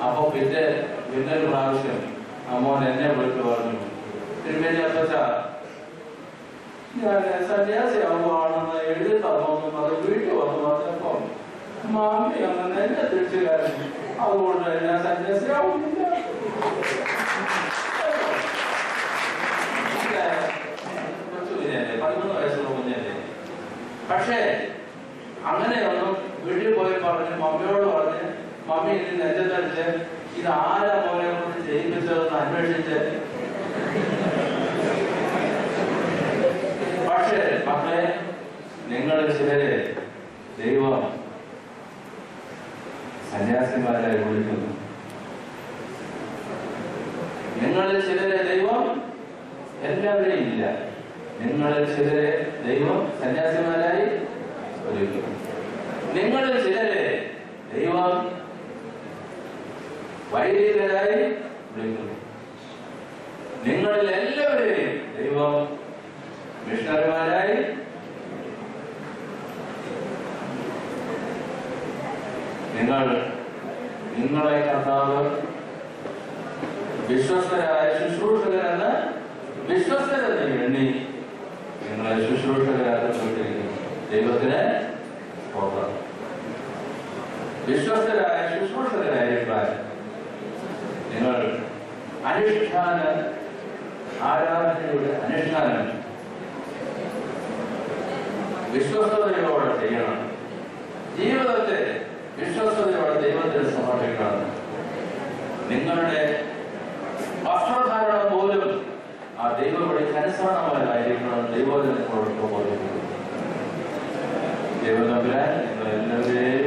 അപ്പൊ പിന്നൊരു പ്രാവശ്യം അമ്മോൻ എന്നെ വിളിച്ചു പറഞ്ഞു, തിരുമേനി അപ്പച്ച ഞാൻ സന്യാസിയാവുകയാണെന്ന് എഴുതി തന്നോന്നും അത് വീട്ടിൽ വന്നു പറഞ്ഞപ്പോ മാമി അങ്ങനെ എന്നെ തിരിച്ചു കയറി. അതുകൊണ്ട് ഞാൻ സന്യാസിയാവുന്നില്ല. കൊച്ചു കുഞ്ഞല്ലേ, 13 വയസ്സുള്ള കുഞ്ഞല്ലേ. പക്ഷേ അങ്ങനെയൊന്നും വീട്ടിൽ പോയി പറഞ്ഞ് മമ്മിയോട് പറഞ്ഞ് മമ്മി ഇനി നെഞ്ചത്തടിച്ച് ഇത് ആരാ മോനെ കൊണ്ട് ചെയ്യിപ്പിച്ചതെന്ന് അന്വേഷിച്ച്. പക്ഷേ മക്കളെ, നിങ്ങൾ ചിലരെ ദൈവം സന്യാസിമാരായി വിളിക്കുന്നു. നിങ്ങളിൽ ചിലരെ ദൈവം, എല്ലാവരെയും ഇല്ല, നിങ്ങളിൽ ചിലരെ ദൈവം സന്യാസിമാരായി വിളിക്കുന്നു. നിങ്ങളിൽ ചിലരെ ദൈവം വൈദികരായി വിളിക്കുന്നു. നിങ്ങളിൽ എല്ലാവരെയും ദൈവം മിഷണറിമാരായി. നിങ്ങളെ കർത്താവ് വിശ്വസ്തരായ ശുശ്രൂഷകരെന്ന് വിശ്വസ്തരെന്ന് എണ്ണി നിങ്ങളെ ശുശ്രൂഷകരാക്കിക്കൊണ്ടിരിക്കുന്നു. ദൈവത്തിന് സ്തോത്രം. വിശ്വസ്തരായ ശുശ്രൂഷകരായിരിക്കാൻ നിങ്ങൾ ആരാധനയുടെ അനുഷ്ഠാനം വിശ്വസ്തയോടെ ചെയ്യണം. ജീവിതത്തെ വിശ്വസ്തയോടെ ദൈവത്തിന് സമർപ്പിക്കണം. നിങ്ങളുടെ വസ്ത്രധാരണം പോലും ആ ദൈവവിളിക്ക് അനുസരണമായിരിക്കണം. ദൈവജനങ്ങളോടൊപ്പം പോലും ദൈവം നിങ്ങൾ എല്ലാവരെയും